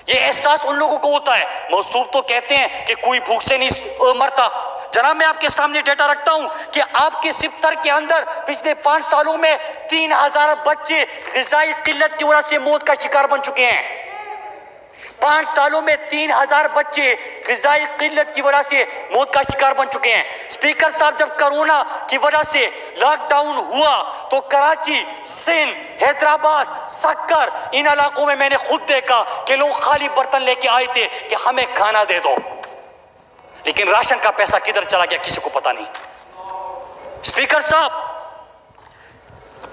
یہ احساس ان لوگوں کو ہوتا ہے. موصوف تو کہتے ہیں کہ کوئی بھوک سے نہیں مرتا, جناب میں آپ کے سامنے ڈیٹا رکھتا ہوں کہ آپ کے سپتر کے اندر پچھلے 5 سالوں میں 3000 بچے غذائی قلت کی وجہ سے موت کا شکار بن چکے ہیں. 5 سالوں میں 3000 بچے غذائی قلت کی وجہ سے موت کا شکار بن چکے ہیں. اسپیکر صاحب جب کرونا کی وجہ سے لاک ڈاؤن ہوا تو کراچی، سندھ، حیدرآباد، سکر ان علاقوں میں نے خود دیکھا کہ لوگ خالی برتن لے کے آئے تھے کہ ہمیں کھانا دے دو، لیکن راشن کا پیسہ کدھر چلا گیا کسی کو پتا نہیں. اسپیکر صاحب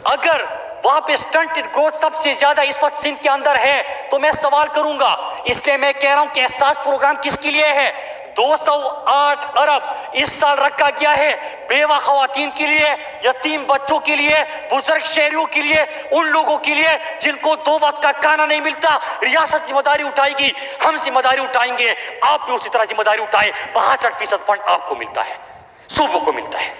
اگر وہاں پہ سٹنٹڈ گروتھ سب سے زیادہ اس وقت سندھ کے اندر ہے تو میں سوال کروں گا، اس لیے میں کہہ رہا ہوں کہ احساس پروگرام کس کے لیے ہے؟ 208 ارب اس سال رکھا گیا ہے بیوہ خواتین کے لیے، یتیم بچوں کے لیے، بزرگ شہریوں کے لیے، ان لوگوں کے لیے جن کو 2 وقت کا کھانا نہیں ملتا. ریاست ذمہ داری اٹھائے گی، ہم ذمہ داری اٹھائیں گے، آپ بھی اسی طرح ذمہ داری اٹھائے. 62% فنڈ آپ کو ملتا ہے، صوبوں کو ملتا ہے.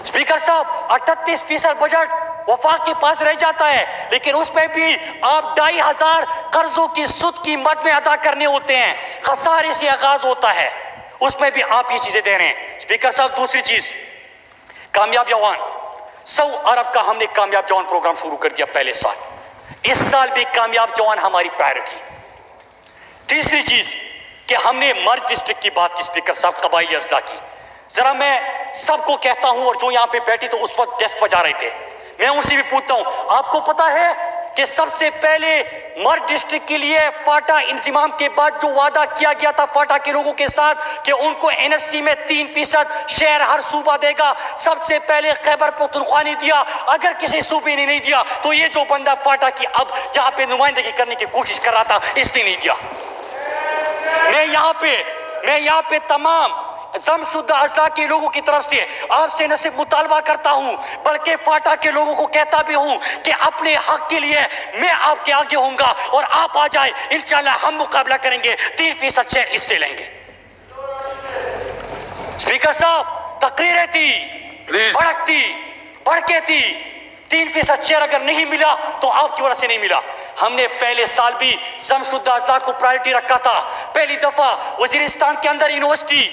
اسپیکر صاحب 38% بجٹ وفاق کے پاس رہ جاتا ہے، لیکن اس میں بھی آپ 2500 قرضوں کی سود کی مد میں ادا کرنے ہوتے ہیں، خسارے سے آغاز ہوتا ہے، اس میں بھی آپ یہ چیزیں دے رہے ہیں. اسپیکر صاحب دوسری چیز، کامیاب جوان، 100 ارب کا ہم نے کامیاب جوان پروگرام شروع کر دیا پہلے سال، اس سال بھی کامیاب جوان ہماری پرائرٹی. تیسری چیز کہ ہم نے مرج ڈسٹرکٹ کی بات کی اسپیکر صاحب، قبائلی اضلاع کی. ذرا میں سب کو کہتا ہوں، اور جو یہاں پہ بیٹھے تو اس وقت ڈیسک بجا رہے تھے، میں ان سے بھی پوچھتا ہوں، آپ کو پتا ہے کہ سب سے پہلے مرج ڈسٹرکٹ کے لیے فاٹا انضمام کے بعد جو وعدہ کیا گیا تھا فاٹا کے لوگوں کے ساتھ کہ ان کو NSC میں 3% شیئر ہر صوبہ دے گا، سب سے پہلے خیبر پختونخوا نے دیا. اگر کسی صوبے نے نہیں دیا تو یہ جو بندہ فاٹا کی اب یہاں پہ نمائندگی کرنے کی کوشش کر رہا تھا اس نے نہیں دیا. میں یہاں پہ تمام ضم شدہ اضلاع کے لوگوں کی طرف سے آپ سے نہ صرف مطالبہ کرتا ہوں بلکہ فاٹا کے لوگوں کو کہتا بھی ہوں کہ اپنے حق کے لیے میں آپ کے آگے ہوں گا، اور آپ آ جائیں، انشاءاللہ ہم مقابلہ کریں گے، 3% شیئر اس سے لیں گے. اسپیکر صاحب تقریریں تھی، بڑھکے تھی، 3% شیئر اگر نہیں ملا تو آپ کی وجہ سے نہیں ملا. ہم نے پہلے سال بھی ضم شدہ اضلاع کو پرائرٹی رکھا تھا. پہلی دفعہ وزیرستان کے اندر یونیورسٹی،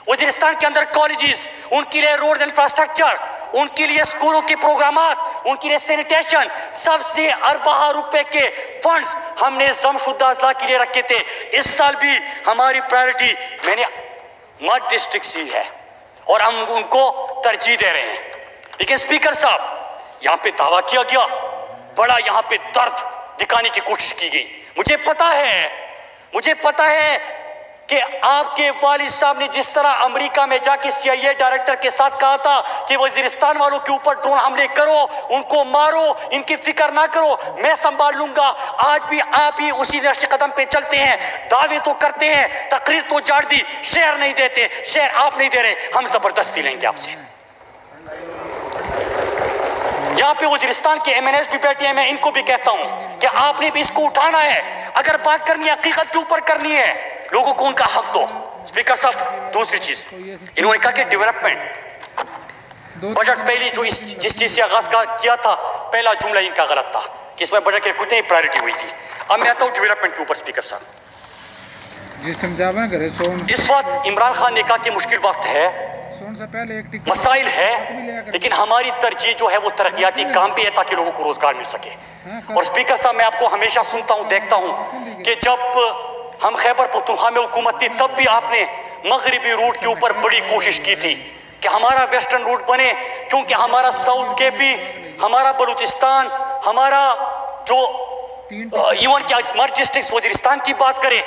وزیرستان کے اندر کالجز، ان کے لیے روڈ انفراسٹرکچر، ان کے لیے اسکولوں کے پروگرامات، ان کے لیے سینیٹیشن، سب سے اربہ روپے کے فنڈز ہم نے ضم شدہ اضلاع کے لیے رکھے تھے. اس سال بھی ہماری پرائرٹی میں نے مرج ڈسٹرکٹ سی ہے اور ہم ان کو ترجیح دے رہے ہیں. لیکن اسپیکر صاحب یہاں پہ دعویٰ کیا گیا، بڑا یہاں پہ درد دکھانے کی کوشش کی گئی. مجھے پتا ہے کہ آپ کے والد صاحب نے جس طرح امریکہ میں جا کے CIA ڈائریکٹر کے ساتھ کہا تھا کہ وزیرستان والوں کے اوپر ڈرون حملے کرو، ان کو مارو، ان کی فکر نہ کرو، میں سنبھال لوں گا. آج بھی آپ ہی اسی نقش قدم پہ چلتے ہیں، دعوے تو کرتے ہیں، تقریر تو جاڑ دی، شیئر نہیں دیتے. شیئر آپ نہیں دے رہے، ہم زبردستی لیں گے آپ سے. یہاں پہ وزیرستان کے MNAs بھی بیٹھے ہیں، میں ان کو بھی کہتا ہوں کہ آپ نے بھی اس کو اٹھانا ہے. اگر بات کرنی ہے حقیقت کے اوپر کرنی ہے، لوگوں کو ان کا حق دو. اسپیکر صاحب دوسری چیز، انہوں نے کہا کہ ڈیولپمنٹ بجٹ پہلی جو جس چیز سے آغاز کیا تھا، پہلا جملہ ان کا غلط تھا کہ اس میں بجٹ کے کچھ نہیں پرائرٹی ہوئی تھی. اب میں آتا ہوں ڈیولپمنٹ کے اوپر. اسپیکر صاحب اس وقت عمران خان نے کہا کہ مشکل وقت ہے، مسائل ہے، لیکن ہماری ترجیح جو ہے وہ ترقیاتی کام بھی ہے تاکہ لوگوں کو روزگار مل سکے. اور اسپیکر صاحب میں آپ کو ہمیشہ سنتا ہوں، دیکھتا ہوں کہ جب ہم خیبر پختونخوا میں حکومت تھی تب بھی آپ نے مغربی روٹ کے اوپر بڑی کوشش کی تھی کہ ہمارا ویسٹرن روٹ بنے، کیونکہ ہمارا ساؤتھ کے بھی، ہمارا بلوچستان، ہمارا جو ایون کیا مرج ڈسٹرکٹ وزیرستان کی بات کریں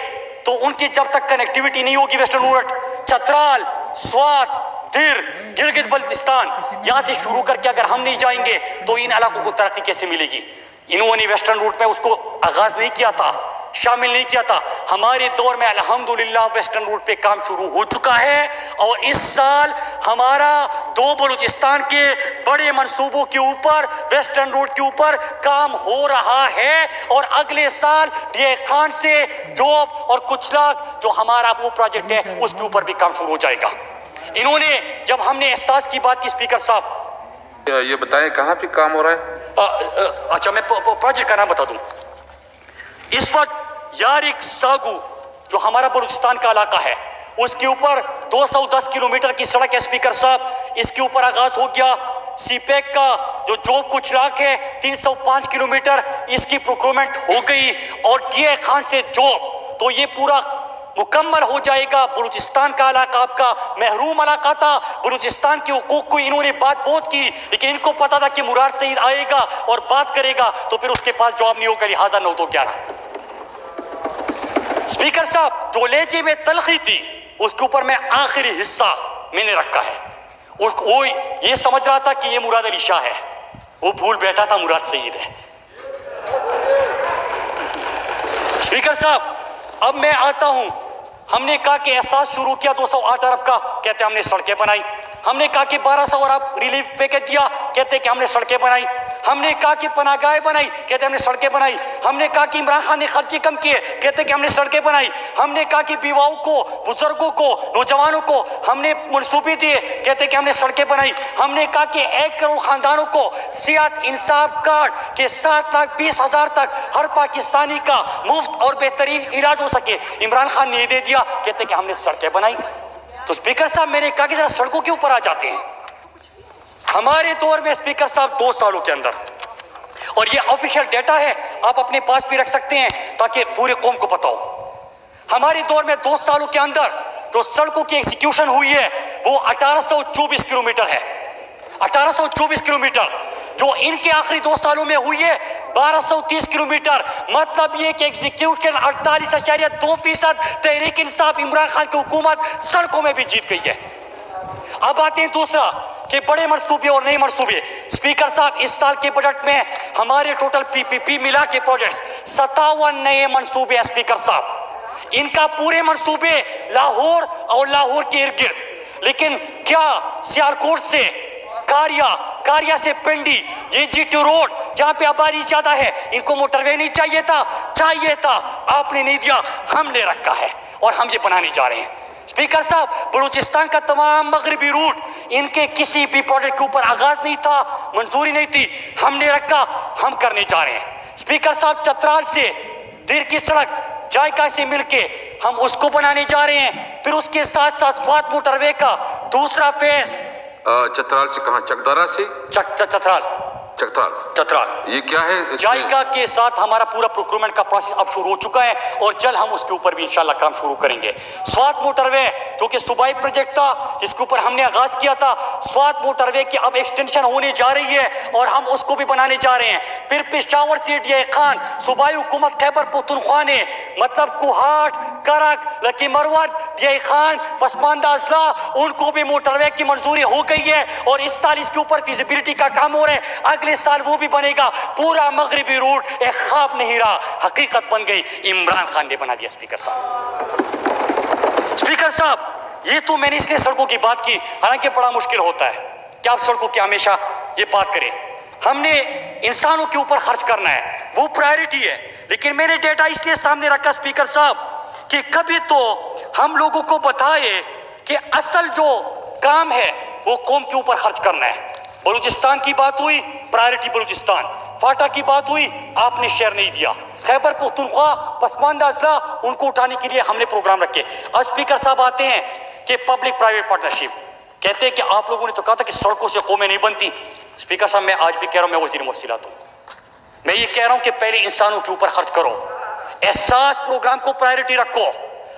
تو ان کی جب تک کنیکٹیویٹی نہیں ہوگی ویسٹرن روٹ، چترال، سوات، دیر، گلگت بلتستان، یہاں سے شروع کر کے اگر ہم نہیں جائیں گے تو ان علاقوں کو ترقی کیسے ملے گی؟ انہوں نے ویسٹرن روٹ میں اس کو آغاز نہیں کیا تھا، شامل نہیں کیا تھا. ہمارے دور میں الحمدللہ ویسٹرن روٹ پہ کام شروع ہو چکا ہے، اور اس سال ہمارا 2 بلوچستان کے بڑے منصوبوں کے اوپر ویسٹرن روٹ کے اوپر کام ہو رہا ہے، اور اگلے سال ڈی خان سے جوب اور کچلاک جو ہمارا وہ پروجیکٹ ہے اس کے اوپر بھی کام شروع ہو جائے گا. انہوں نے جب ہم نے احساس کی بات کی اسپیکر صاحب، یہ بتائیں کہاں پہ کام ہو رہا ہے؟ اچھا میں پروجیکٹ کا نام بتا دوں. اس وقت یارک ساگو جو ہمارا بلوچستان کا علاقہ ہے اس کے اوپر 210 کلومیٹر کی سڑک ہے اسپیکر صاحب، اس کے اوپر آغاز ہو گیا۔ سی پیک کا جو جوب کچھ لاکھ ہے 305 کلومیٹر اس کی پروکیورمنٹ ہو گئی، اور ڈی اے خان سے جوب تو یہ پورا مکمل ہو جائے گا۔ بلوچستان کا علاقہ آپ کا محروم علاقہ تھا، بلوچستان کے حقوق کو انہوں نے بات بہت کی، لیکن ان کو پتا تھا کہ مراد سعید آئے گا اور بات کرے گا تو پھر اس کے پاس جواب نہیں ہوگا، لہٰذا 9-2-11۔ اسپیکر صاحب جو لہجے میں تلخی تھی اس کے اوپر میں آخری حصہ میں نے رکھا ہے، وہ یہ سمجھ رہا تھا کہ یہ مراد علی شاہ ہے، وہ بھول بیٹھا تھا مراد سعید ہے۔ اسپیکر صاحب اب میں آتا ہوں، ہم نے کہا کہ احساس شروع کیا 208 ارب کا، کہتے ہم نے سڑکیں بنائی۔ ہم نے کہا کہ 1200 ارب ریلیف پیکج دیا، کہتے کہ ہم نے سڑکیں بنائی۔ ہم نے کہا کہ پناہ گاہیں بنائی، کہتے ہم نے سڑکیں بنائی۔ ہم نے کہا کہ عمران خان نے خرچے کم کیے، کہتے کہ ہم نے سڑکیں بنائی۔ ہم نے کہا کہ بیواؤں کو، بزرگوں کو، نوجوانوں کو ہم نے منصوبے دیے، کہتے کہ ہم نے سڑکیں بنائی۔ ہم نے کہا کہ 1 کروڑ خاندانوں کو صحت انصاف کارڈ کے 7,20,000 تک ہر پاکستانی کا مفت اور بہترین علاج ہو سکے، عمران خان نے دے دیا، کہتے کہ ہم نے سڑکیں بنائی۔ تو اسپیکر صاحب میں نے کہا کہ ذرا سڑکوں کے اوپر آ جاتے ہیں۔ ہمارے دور میں اسپیکر صاحب 2 سالوں کے اندر، اور یہ آفیشیل ڈیٹا ہے آپ اپنے پاس بھی رکھ سکتے ہیں تاکہ پورے قوم کو پتا ہو، ہمارے دور میں 2 سالوں کے اندر جو سڑکوں کی ایکسیکیوشن ہوئی ہے وہ 1824 کلومیٹر ہے، 1824 کلومیٹر، جو ان کے آخری 2 سالوں میں ہوئی ہے 1230 کلومیٹر۔ مطلب یہ کہ ایکزیکیوشن 48.2%، تحریک انصاف عمران خان کی حکومت سڑکوں میں بھی جیت گئی ہے۔ اب آتے ہیں دوسرا کہ بڑے منصوبے اور نئے منصوبے۔ اسپیکر صاحب اس سال کے بجٹ میں ہمارے ٹوٹل PPP ملا کے پروجیکٹس 57 نئے منصوبے ہیں اسپیکر صاحب، ان کا پورے منصوبے لاہور اور لاہور کے ارد گرد، لیکن کیا سیالکوٹ سے کاریا سے پنڈی، یہ GT روڈ جہاں پہ آبادی زیادہ ہے، ان کو موٹر وے نہیں چاہیے تھا، آپ نے نہیں دیا، ہم نے رکھا ہے اور ہم یہ بنانے جا رہے ہیں۔ اسپیکر صاحب بلوچستان کا تمام مغربی روٹ، ان کے کسی بھی پروجیکٹ کے اوپر آغاز نہیں تھا، منظوری نہیں تھی، ہم نے رکھا، ہم کرنے جا رہے ہیں۔ اسپیکر صاحب چترال سے دیر کی سڑک جائکا سے مل کے ہم اس کو بنانے جا رہے ہیں، پھر اس کے ساتھ ساتھ فواد موٹر وے کا دوسرا فیز۔ چترال سے کہاں؟ چکدارا سے؟ چترال یہ کیا ہے؟ جائکا کے ساتھ ہمارا پورا پروکیورمنٹ کا پروسیس اب شروع ہو چکا ہے اور جلد ہم اس کے اوپر بھی انشاءاللہ کام شروع کریں گے۔ سوات موٹر وے جو کہ صوبائی پروجیکٹ تھا جس کے اوپر ہم نے آغاز کیا تھا، سوات موٹر وے کی اب ایکسٹینشن ہونے جا رہی ہے اور ہم اس کو بھی بنانے جا رہے ہیں۔ پھر پشاور سے ڈی اے خان، صوبائی حکومت خیبر پختونخوا نے مطلب کوہاٹ، کرک، لکی مروت، ڈی اے خان، پسماندہ اضلاع، ان کو بھی موٹر وے کی منظوری ہو گئی ہے اور اس سال اس کے اوپر فیزیبلٹی کا کام ہو رہا ہے، اگلے سال وہ بھی بنے گا۔ پورا مغربی روٹ ایک خواب نہیں رہا، حقیقت بن گئی، عمران خان نے بنا دیا۔ اسپیکر صاحب یہ تو میں نے اس لیے سڑکوں کی بات کی، حالانکہ بڑا مشکل ہوتا ہے کہ آپ سڑکوں کی ہمیشہ یہ بات کریں۔ ہم نے انسانوں کے اوپر خرچ کرنا ہے، وہ پرائرٹی ہے، لیکن میں نے ڈیٹا اس لیے سامنے رکھا اسپیکر صاحب کہ کبھی تو ہم لوگوں کو بتائے کہ اصل جو کام ہے وہ قوم کے اوپر خرچ کرنا ہے۔ بلوچستان کی بات ہوئی، پرائرٹی بلوچستان، فاٹا کی بات ہوئی، آپ نے شیئر نہیں دیا، خیبر پختونخوا، پسماندہ اضلاع، ان کو اٹھانے کے لیے ہم نے پروگرام رکھے۔ اب اسپیکر صاحب آتے ہیں کہ پبلک پرائیویٹ پارٹنرشپ، کہتے ہیں کہ آپ لوگوں نے تو کہا تھا کہ سڑکوں سے قومیں نہیں بنتی۔ اسپیکر صاحب میں آج بھی کہہ رہا ہوں، میں وزیر موصلات ہوں، میں یہ کہہ رہا ہوں کہ پہلے انسانوں کے اوپر خرچ کرو، احساس پروگرام کو پرائرٹی رکھو،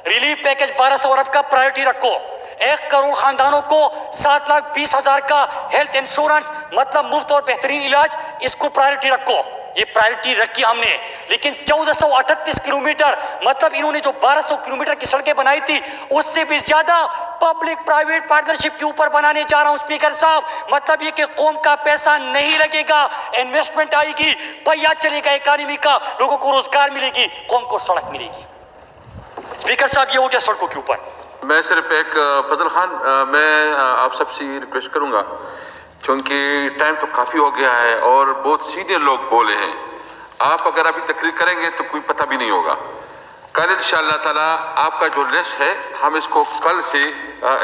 ریلیف پیکج 1200 ارب کا پرائرٹی رکھو، 1 کروڑ خاندانوں کو 7,20,000 کا ہیلتھ انشورنس مطلب مفت اور بہترین علاج، اس کو پرائرٹی رکھو۔ یہ پرائرٹی رکھی ہم نے، لیکن 1438 کلومیٹر مطلب انہوں نے جو 1200 کلومیٹر کی سڑکیں بنائی تھی اس سے بھی زیادہ پبلک پرائیویٹ پارٹنرشپ کے اوپر بنانے جا رہا ہوں اسپیکر صاحب۔ مطلب یہ کہ قوم کا پیسہ نہیں لگے گا، انویسٹمنٹ آئے گی، پہیا چلے گا اکانومی کا، لوگوں کو روزگار ملے گی، قوم کو سڑک ملے گی۔ اسپیکر صاحب یہ ہو گیا سڑکوں کے اوپر۔ میں صرف ایک فضل خان، میں آپ سب سے ریکویسٹ کروں گا، چونکہ ٹائم تو کافی ہو گیا ہے اور بہت سینئر لوگ بولے ہیں، آپ اگر ابھی تقریر کریں گے تو کوئی پتہ بھی نہیں ہوگا۔ کل انشاءاللہ تعالیٰ آپ کا جو لسٹ ہے ہم اس کو کل سے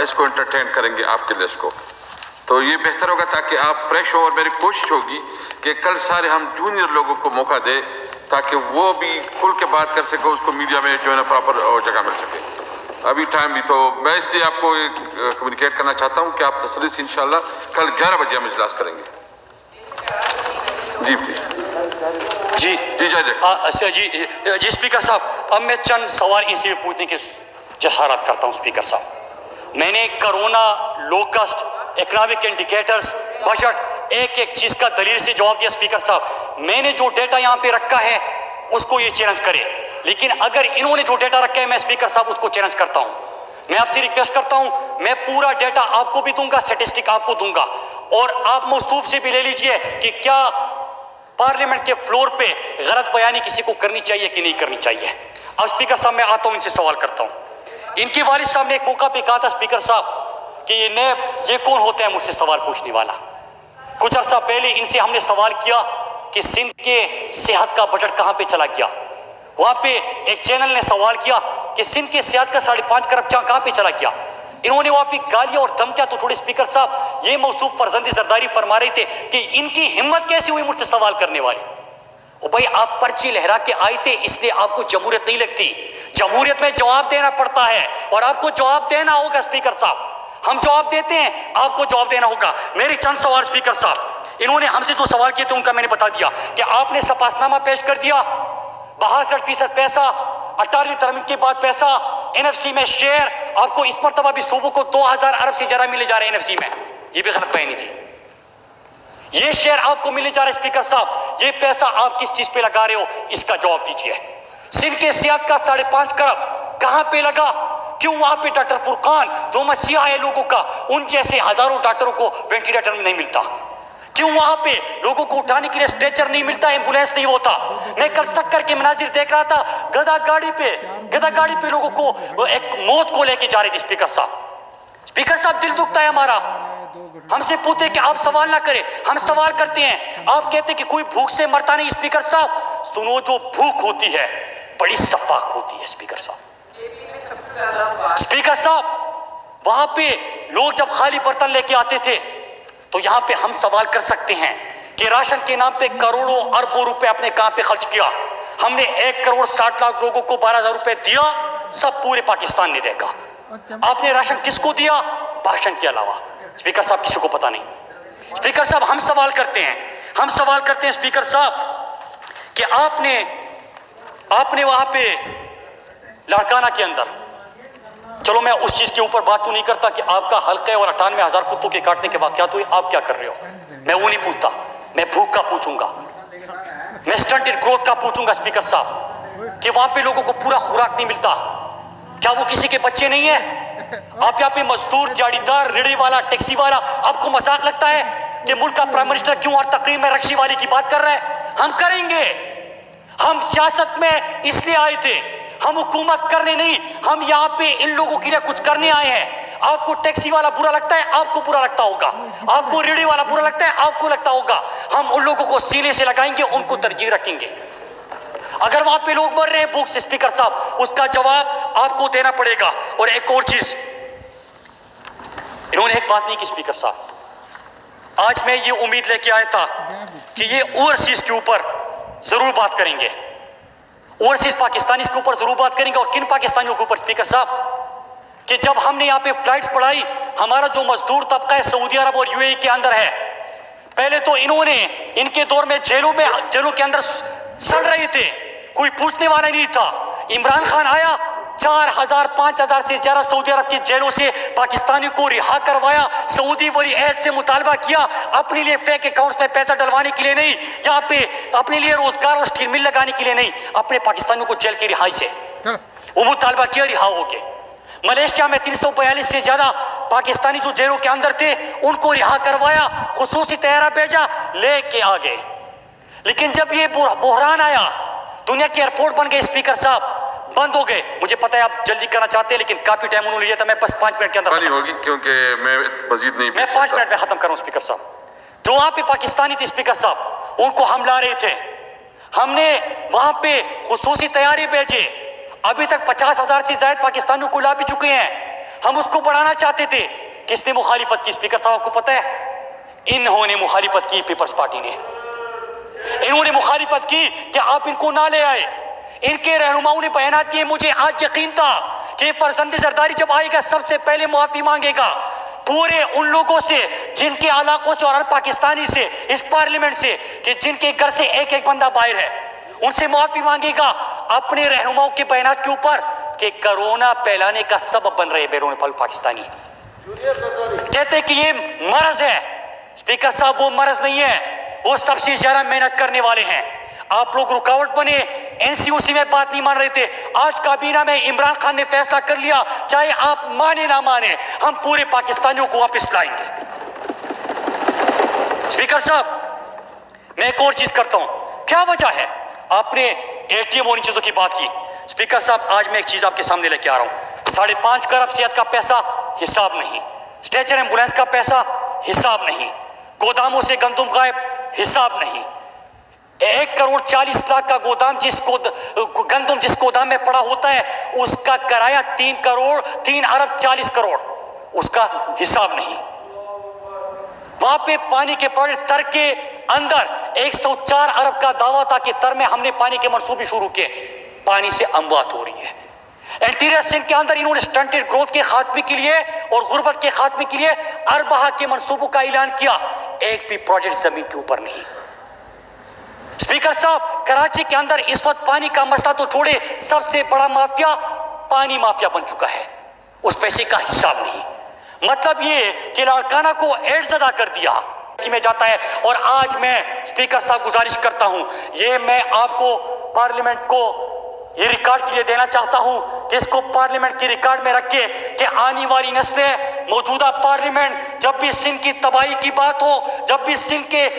اس کو انٹرٹین کریں گے، آپ کے لسٹ کو، تو یہ بہتر ہوگا تاکہ آپ فریش ہو، اور میری کوشش ہوگی کہ کل سارے ہم جونیئر لوگوں کو موقع دیں تاکہ وہ بھی کھل کے بات کر سکے، اس کو میڈیا میں جو ہے نا پراپر جگہ مل سکے۔ ابھی ٹائم بھی تو میں اس لیے آپ کو کمیونیکیٹ کرنا چاہتا ہوں کہ آپ تسلی سے انشاءاللہ کل 11 بجے ہم اجلاس کریں گے. جی جی جی اسپیکر صاحب، اب میں چند سوال ان سے پوچھنے کی جسارت کرتا ہوں. اسپیکر صاحب، میں نے corona, locust, economic indicators, budget, ایک ایک چیز کا دلیل سے جواب دیا. اسپیکر صاحب، میں نے جو ڈیٹا یہاں پہ رکھا ہے اس کو یہ چیلنج کرے، لیکن اگر انہوں نے جو ڈیٹا رکھا ہے میں اسپیکر صاحب اس کو چیلنج کرتا ہوں. میں آپ سے ریکویسٹ کرتا ہوں، میں پورا ڈیٹا آپ کو بھی دوں گا، اسٹیٹسٹک آپ کو دوں گا، اور آپ موصوف سے بھی لے لیجئے کہ کیا پارلیمنٹ کے فلور پہ غلط بیانی کسی کو کرنی چاہیے کہ نہیں کرنی چاہیے. اب اسپیکر صاحب میں آتا ہوں، ان سے سوال کرتا ہوں. ان کے والد صاحب نے ایک موقع پہ کہا تھا اسپیکر صاحب کہ یہ کون ہوتا ہے مجھ سے سوال پوچھنے والا. کچھ عرصہ پہلے ان سے ہم نے سوال کیا کہ سندھ کے صحت کا بجٹ کہاں پہ چلا گیا. وہاں پہ ایک چینل نے سوال کیا کہ سندھ کے صحت کا 5.5 کروڑ کہاں پہ چلا گیا. انہوں نے وہاں پہ گالیاں اور دھمکیاں تو چھوڑی. اسپیکر صاحب، یہ موصوف فرزند زرداری فرما رہے تھے کہ ان کی ہمت کیسی ہوئی مجھ سے سوال کرنے والے. او بھائی، آپ پرچی لہرا کے آئے تھے، اس لیے آپ کو جمہوریت نہیں لگتی. جمہوریت میں جواب دینا پڑتا ہے اور آپ کو جواب دینا ہوگا. اسپیکر صاحب، ہم جواب دیتے ہیں، آپ کو جواب دینا ہوگا. میری چند سوال اسپیکر صاحب، انہوں نے ہم سے جو سوال کیے تھے ان کا میں نے بتا دیا کہ آپ نے سپاس نامہ پیش کر دیا، 62% پیسہ، 18ویں ترمیم کے بعد پیسہ، NFC میں شیئر. آپ کو اس مرتبہ بھی صوبوں کو 2000 ارب سے زیادہ ملے جا رہے ہیں NFC میں. یہ بھی غلط بیانی تھی. یہ شیئر آپ کو ملنے جا رہے. اسپیکر صاحب، یہ پیسہ آپ کس چیز پہ لگا رہے ہو، اس کا جواب دیجیے. سندھ کے صحت کا 5.5 کروڑ کہاں پہ لگا؟ کیوں وہاں پہ ڈاکٹر فرقان جو مسیحا ہے لوگوں کا، ان جیسے ہزاروں ڈاکٹروں کو وینٹیلیٹر میں نہیں ملتا؟ کیوں وہاں پہ لوگوں کو اٹھانے کے لیے اسٹریچر نہیں ملتا، ایمبولینس نہیں ہوتا؟ میں کل سکر کے مناظر دیکھ رہا تھا، گدا گاڑی پہ لوگوں کو ایک موت کو لے کے جا رہے تھے. اسپیکر صاحب دل دکھتا ہے ہمارا. ہم سے پوچھتے کہ آپ سوال نہ کریں، ہم سوال کرتے ہیں. آپ کہتے ہیں کہ کوئی بھوک سے مرتا نہیں. اسپیکر صاحب سنو، جو بھوک ہوتی ہے بڑی شفاق ہوتی ہے. اسپیکر صاحب، وہاں پہ لوگ جب خالی برتن لے کے آتے تھے تو یہاں پہ ہم سوال کر سکتے ہیں کہ راشن کے نام پہ کروڑوں اربوں روپے اپنے کہاں پہ خرچ کیا. ہم نے 1 کروڑ 60 لاکھ لوگوں کو 12,000 روپے دیا، سب پورے پاکستان نے دیکھا. آپ نے راشن کس کو دیا؟ بھاشن کے علاوہ. اسپیکر صاحب کسی کو پتا نہیں. اسپیکر صاحب ہم سوال کرتے ہیں اسپیکر صاحب کہ آپ نے وہاں پہ لاڑکانہ کے اندر، چلو میں اس چیز کے اوپر بات تو نہیں کرتا کہ آپ کا حلقہ ہے اور 98,000 کتوں کے کاٹنے کے واقعات ہوئے، آپ کیا کر رہے ہو، میں وہ نہیں پوچھتا. میں بھوک کا پوچھوں گا، میں سٹنٹڈ گروتھ کا پوچھوں گا. اسپیکر صاحب کہ وہاں پہ لوگوں کو پورا خوراک نہیں ملتا، کیا وہ کسی کے بچے نہیں ہیں؟ آپ یہاں پہ مزدور، دیہڑی دار، ریڑھی والا، ٹیکسی والا، آپ کو مذاق لگتا ہے کہ ملک کا پرائم منسٹر کیوں ہر تقریر میں رکشی والی کی بات کر رہا ہے؟ ہم کریں گے. ہم سیاست میں اس لیے آئے تھے، ہم حکومت کرنے نہیں. ہم یہاں پہ ان لوگوں کے لیے کچھ کرنے آئے ہیں. آپ کو ٹیکسی والا برا لگتا ہے، آپ کو برا لگتا ہوگا. آپ کو ریڑھی والا برا لگتا ہے، آپ کو لگتا ہوگا. ہم ان لوگوں کو سینے سے لگائیں گے، ان کو ترجیح رکھیں گے. اگر وہاں پہ لوگ مر رہے ہیں بھوک سے، اسپیکر صاحب اس کا جواب آپ کو دینا پڑے گا. اور ایک اور چیز، انہوں نے ایک بات نہیں کی. اسپیکر صاحب آج میں یہ امید لے کے آیا تھا کہ یہ اوورسیز کے اوپر ضرور بات کریں گے، اوورسیز پاکستانی کے اوپر ضرور بات کریں گے. اور کن پاکستانیوں کے اوپر؟ اسپیکر صاحب کہ جب ہم نے یہاں پہ فلائٹس بڑھائی، ہمارا جو مزدور طبقہ ہے سعودی عرب اور UAE کے اندر ہے، پہلے تو انہوں نے ان کے دور میں جیلوں کے اندر سڑ رہے تھے، کوئی پوچھنے والا نہیں تھا. عمران خان آیا، 4,000 5,000 سے زیادہ سعودی عرب کی جیلوں سے پاکستانیوں کو رہا کروایا. سعودی ولی عہد سے مطالبہ کیا اپنے لیے فیک اکاؤنٹس میں پیسہ ڈلوانے کے لیے نہیں، یہاں پہ اپنے لیے روزگار اور اسٹیل مل لگانے کے لیے نہیں، اپنے پاکستانیوں کو جیل کی رہائی سے وہ مطالبہ کیا، رہا ہو کے. ملیشیا میں 342 سے زیادہ پاکستانی جو جیلوں کے اندر تھے ان کو رہا کروایا، خصوصی طیارہ بھیجا، لے کے آ گئے. لیکن جب یہ بحران آیا، دنیا کے ایئرپورٹ بن گئے، اسپیکر صاحب بند ہو گئے. مجھے پتا ہے آپ جلدی کرنا چاہتے ہیں لیکن کافی ٹائم انہوں نے لیا تھا، میں بس 5 منٹ کے اندر ہوگی کیونکہ میں مزید نہیں، میں 5 منٹ میں ختم کروں. اسپیکر صاحب جو وہاں پہ پاکستانی تھے اسپیکر صاحب، ان کو ہم لا رہے تھے، ہم نے وہاں پہ خصوصی طیارے بھیجے. ابھی تک 50,000 سے زائد پاکستانیوں کو لا بھی چکے ہیں. ہم اس کو بڑھانا چاہتے تھے. کس نے مخالفت کی؟ اسپیکر صاحب کو پتا ہے، انہوں نے مخالفت کی، پیپلز پارٹی نے. انہوں نے مخالفت کی کہ آپ ان کو نہ لے آئے. ان کے رہنماؤں نے بیانات کیے. مجھے آج یقین تھا کہ فرزند زرداری جب آئے گا سب سے پہلے معافی مانگے گا پورے ان لوگوں سے جن کے علاقوں سے اور ہر پاکستانی سے اس پارلیمنٹ سے کہ جن کے گھر سے ایک ایک بندہ باہر ہے، ان سے معافی مانگے گا اپنے رہنماؤں کے بیانات کے اوپر کہ کرونا پھیلانے کا سبب بن رہے بیرون پاکستانی، کہتے کہ یہ مرض ہے۔ اسپیکر صاحب وہ مرض نہیں ہے، وہ سب سے زیادہ محنت کرنے والے ہیں۔ آپ لوگ رکاوٹ بنے، این سی او سی میں بات نہیں مان رہے تھے، آج کابینہ میں عمران خان نے فیصلہ کر لیا، چاہے آپ مانے نہ مانے ہم پورے پاکستانیوں کو واپس لائیں گے۔ اسپیکر صاحب میں ایک اور چیز کرتا ہوں، کیا وجہ ہے آپ نے اے ٹی ایم اور ان چیزوں کی بات کی؟ اسپیکر صاحب آج میں ایک چیز آپ کے سامنے لے کے آ رہا ہوں، 5.5 کروڑ صحت کا پیسہ حساب نہیں، اسٹریچر ایمبولینس کا پیسہ حساب نہیں، گوداموں سے گندم غائب حساب نہیں، 1 کروڑ 40 لاکھ کا گودام گندم جس گودام میں پڑا ہوتا ہے اس کا کرایہ 3 ارب 40 کروڑ، اس کا حساب نہیں۔ وہاں پہ پانی کے پروجیکٹ تر کے اندر 104 ارب کا دعویٰ تھا کہ تر میں ہم نے پانی کے منصوبے شروع کیے، پانی سے اموات ہو رہی ہے۔ انٹیریئر سندھ کے اندر انہوں نے سٹنٹڈ گروتھ کے خاتمے کے لیے اور غربت کے خاتمے کے لیے اربہ کے منصوبوں کا اعلان کیا، ایک بھی پروجیکٹ زمین کے اوپر نہیں۔ اسپیکر صاحب کراچی کے اندر اس وقت پانی کا مسئلہ تو چھوڑے، سب سے بڑا مافیا پانی مافیا بن چکا ہے، اس پیسے کا حساب نہیں۔ مطلب یہ کہ لاڑکانہ کو ایڈز ادا کر دیا میں جاتا ہے۔ اور آج میں اسپیکر صاحب گزارش کرتا ہوں، یہ میں آپ کو پارلیمنٹ کو یہ ریکارڈ کے لیے دینا چاہتا ہوں کہ اس کو پارلیمنٹ کی ریکارڈ میں رکھے کہ آنے والی نسلیں موجودہ پارلیمنٹ جب بھی سندھ کی تباہی کی بات ہو، جب بھی سندھ کے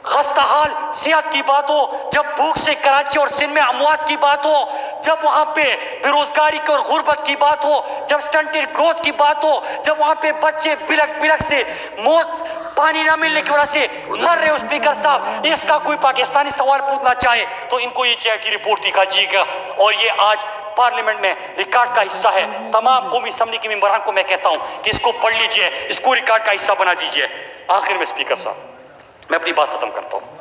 خستہ حال صحت کی بات ہو، جب بھوک سے کراچی اور سندھ میں اموات کی بات ہو، جب وہاں پہ بے روزگاری کی اور غربت کی بات ہو، جب سٹنٹڈ گروتھ کی بات ہو، جب وہاں پہ بچے بلک سے موت پانی نہ ملنے کی وجہ سے مر رہے ہو، اسپیکر صاحب اس کا کوئی پاکستانی سوال پوچھنا چاہے تو ان کو یہ چاہے کہ رپورٹ دکھا جائے گا، اور یہ آج پارلیمنٹ میں ریکارڈ کا حصہ ہے۔ تمام قومی اسمبلی کے ممبران کو میں کہتا ہوں کہ اس کو پڑھ لیجئے، اس کو ریکارڈ کا حصہ بنا دیجئے۔ آخر میں اسپیکر صاحب میں اپنی بات ختم کرتا ہوں،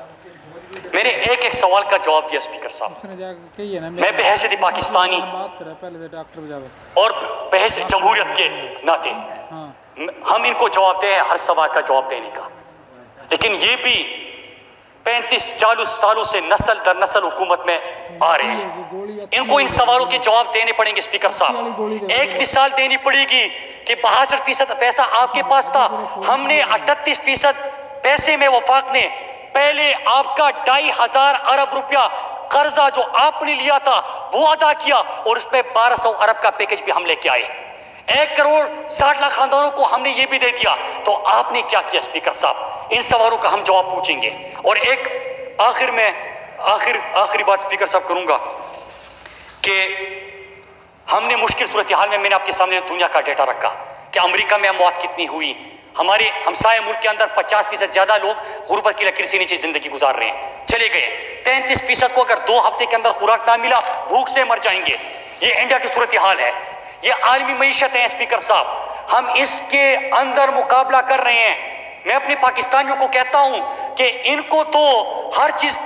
میں نے ایک سوال کا جواب دیا اسپیکر صاحب، میں بحیثیت پاکستانی اور بحیثیت جمہوریت کے ناطے ہم ان کو جواب دیں ہر سوال کا جواب دینے کا، لیکن یہ بھی 35-40 سالوں سے نسل در نسل حکومت میں آ رہے ہیں، ان کو ان سوالوں کے جواب دینے پڑیں گے اسپیکر صاحب۔ ایک مثال دینی پڑے گی کہ 62% پیسہ آپ کے پاس تھا، ہم نے 38% پیسے میں وفاق نے پہلے آپ کا 2500 ارب روپیہ قرضہ جو آپ نے لیا تھا وہ ادا کیا، اور اس پہ 1200 ارب کا پیکج بھی ہم لے کے آئے، 1 کروڑ 60 لاکھ خاندانوں کو ہم نے یہ بھی دے دیا۔ تو آپ نے کیا کیا اسپیکر صاحب؟ ان سوالوں کا ہم جواب پوچھیں گے۔ اور ایک آخری بات اسپیکر صاحب کروں گا کہ ہم نے مشکل صورتحال میں نے آپ کے سامنے دنیا کا ڈیٹا رکھا کہ امریکہ میں اموات کتنی ہوئی، ہمارے ہمسائے ملک کے اندر 50% زیادہ لوگ غربت کی لکیر سے نیچے زندگی گزار رہے ہیں، چلے گئے۔ 33% کو اگر 2 ہفتے کے اندر خوراک نہ ملا بھوک سے مر جائیں گے۔ یہ انڈیا کی صورتحال ہے، یہ عالمی معیشت ہے اسپیکر صاحب، ہم اس کے اندر مقابلہ کر رہے ہیں۔ میں اپنے پاکستانیوں کو کہتا ہوں کہ ان کو تو ہر چیز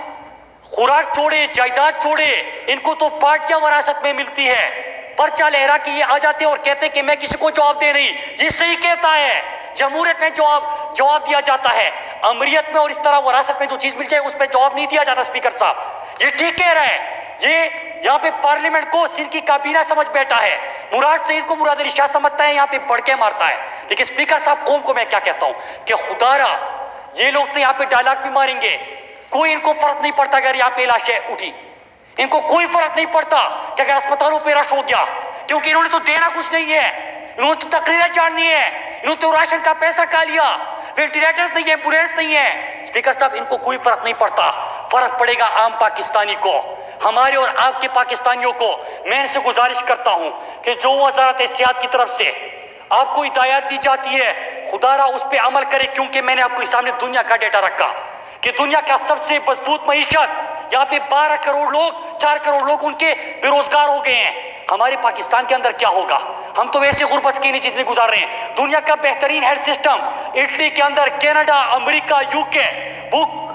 خوراک چھوڑے، جائیداد چھوڑے، ان کو تو پارٹیاں وراثت میں ملتی ہے، پرچہ لہرا کے یہ آ جاتے ہیں اور کہتے ہیں کہ میں کسی کو جواب دے نہیں، یہ صحیح کہتا ہے۔ جمہوریت میں جواب دیا جاتا ہے، امریت میں اور اس طرح وراثت میں جو چیز مل جائے اس پہ جواب نہیں دیا جاتا اسپیکر صاحب، یہ ٹھیک کہہ رہا ہے۔ یہ یہاں پہ پارلیمنٹ کو سندھ کی کابینہ سمجھ بیٹھا ہے، مراد سعید کو مراد علی شاہ سمجھتا ہے، یہاں پہ بڑھ کے مارتا ہے۔ لیکن اسپیکر صاحب قوم کو میں کیا کہتا ہوں کہ خدا را یہ لوگ تو یہاں پہ ڈائلاگ بھی ماریں گے، کوئی ان کو فرق نہیں پڑتا اگر یہاں پہ لاشیں اٹھی، ان کو کوئی فرق نہیں پڑتا کہ اگر اسپتالوں پہ رش ہو گیا، کیونکہ انہوں نے تو دینا کچھ نہیں ہے، انہوں نے تو تقریریں چاڑنی ہے، انہوں نے تو راشن کا پیسہ کھا لیا، وینٹیلیٹرز نہیں ہے، ایمبولینس نہیں ہے۔ اسپیکر صاحب ان کو کوئی فرق نہیں پڑتا، فرق پڑے گا عام پاکستانی کو، ہمارے اور آپ کے پاکستانیوں کو۔ میں ان سے گزارش کرتا ہوں کہ جو وزارت صحت کی طرف سے آپ کو ہدایات دی جاتی ہے خدا را اس پہ عمل کرے، کیونکہ میں نے آپ کو سامنے دنیا کا ڈیٹا رکھا کہ دنیا کا سب سے مضبوط معیشت، یہاں پہ 12 کروڑ لوگ، 4 کروڑ لوگ ان کے بے روزگار ہو گئے ہیں۔ ہمارے پاکستان کے اندر کیا ہوگا؟ ہم تو ویسے غربت کی نیچے زندگی گزار رہے ہیں۔ دنیا کا بہترین ہیلتھ سسٹم اٹلی کے اندر، کینیڈا، امریکہ، UK،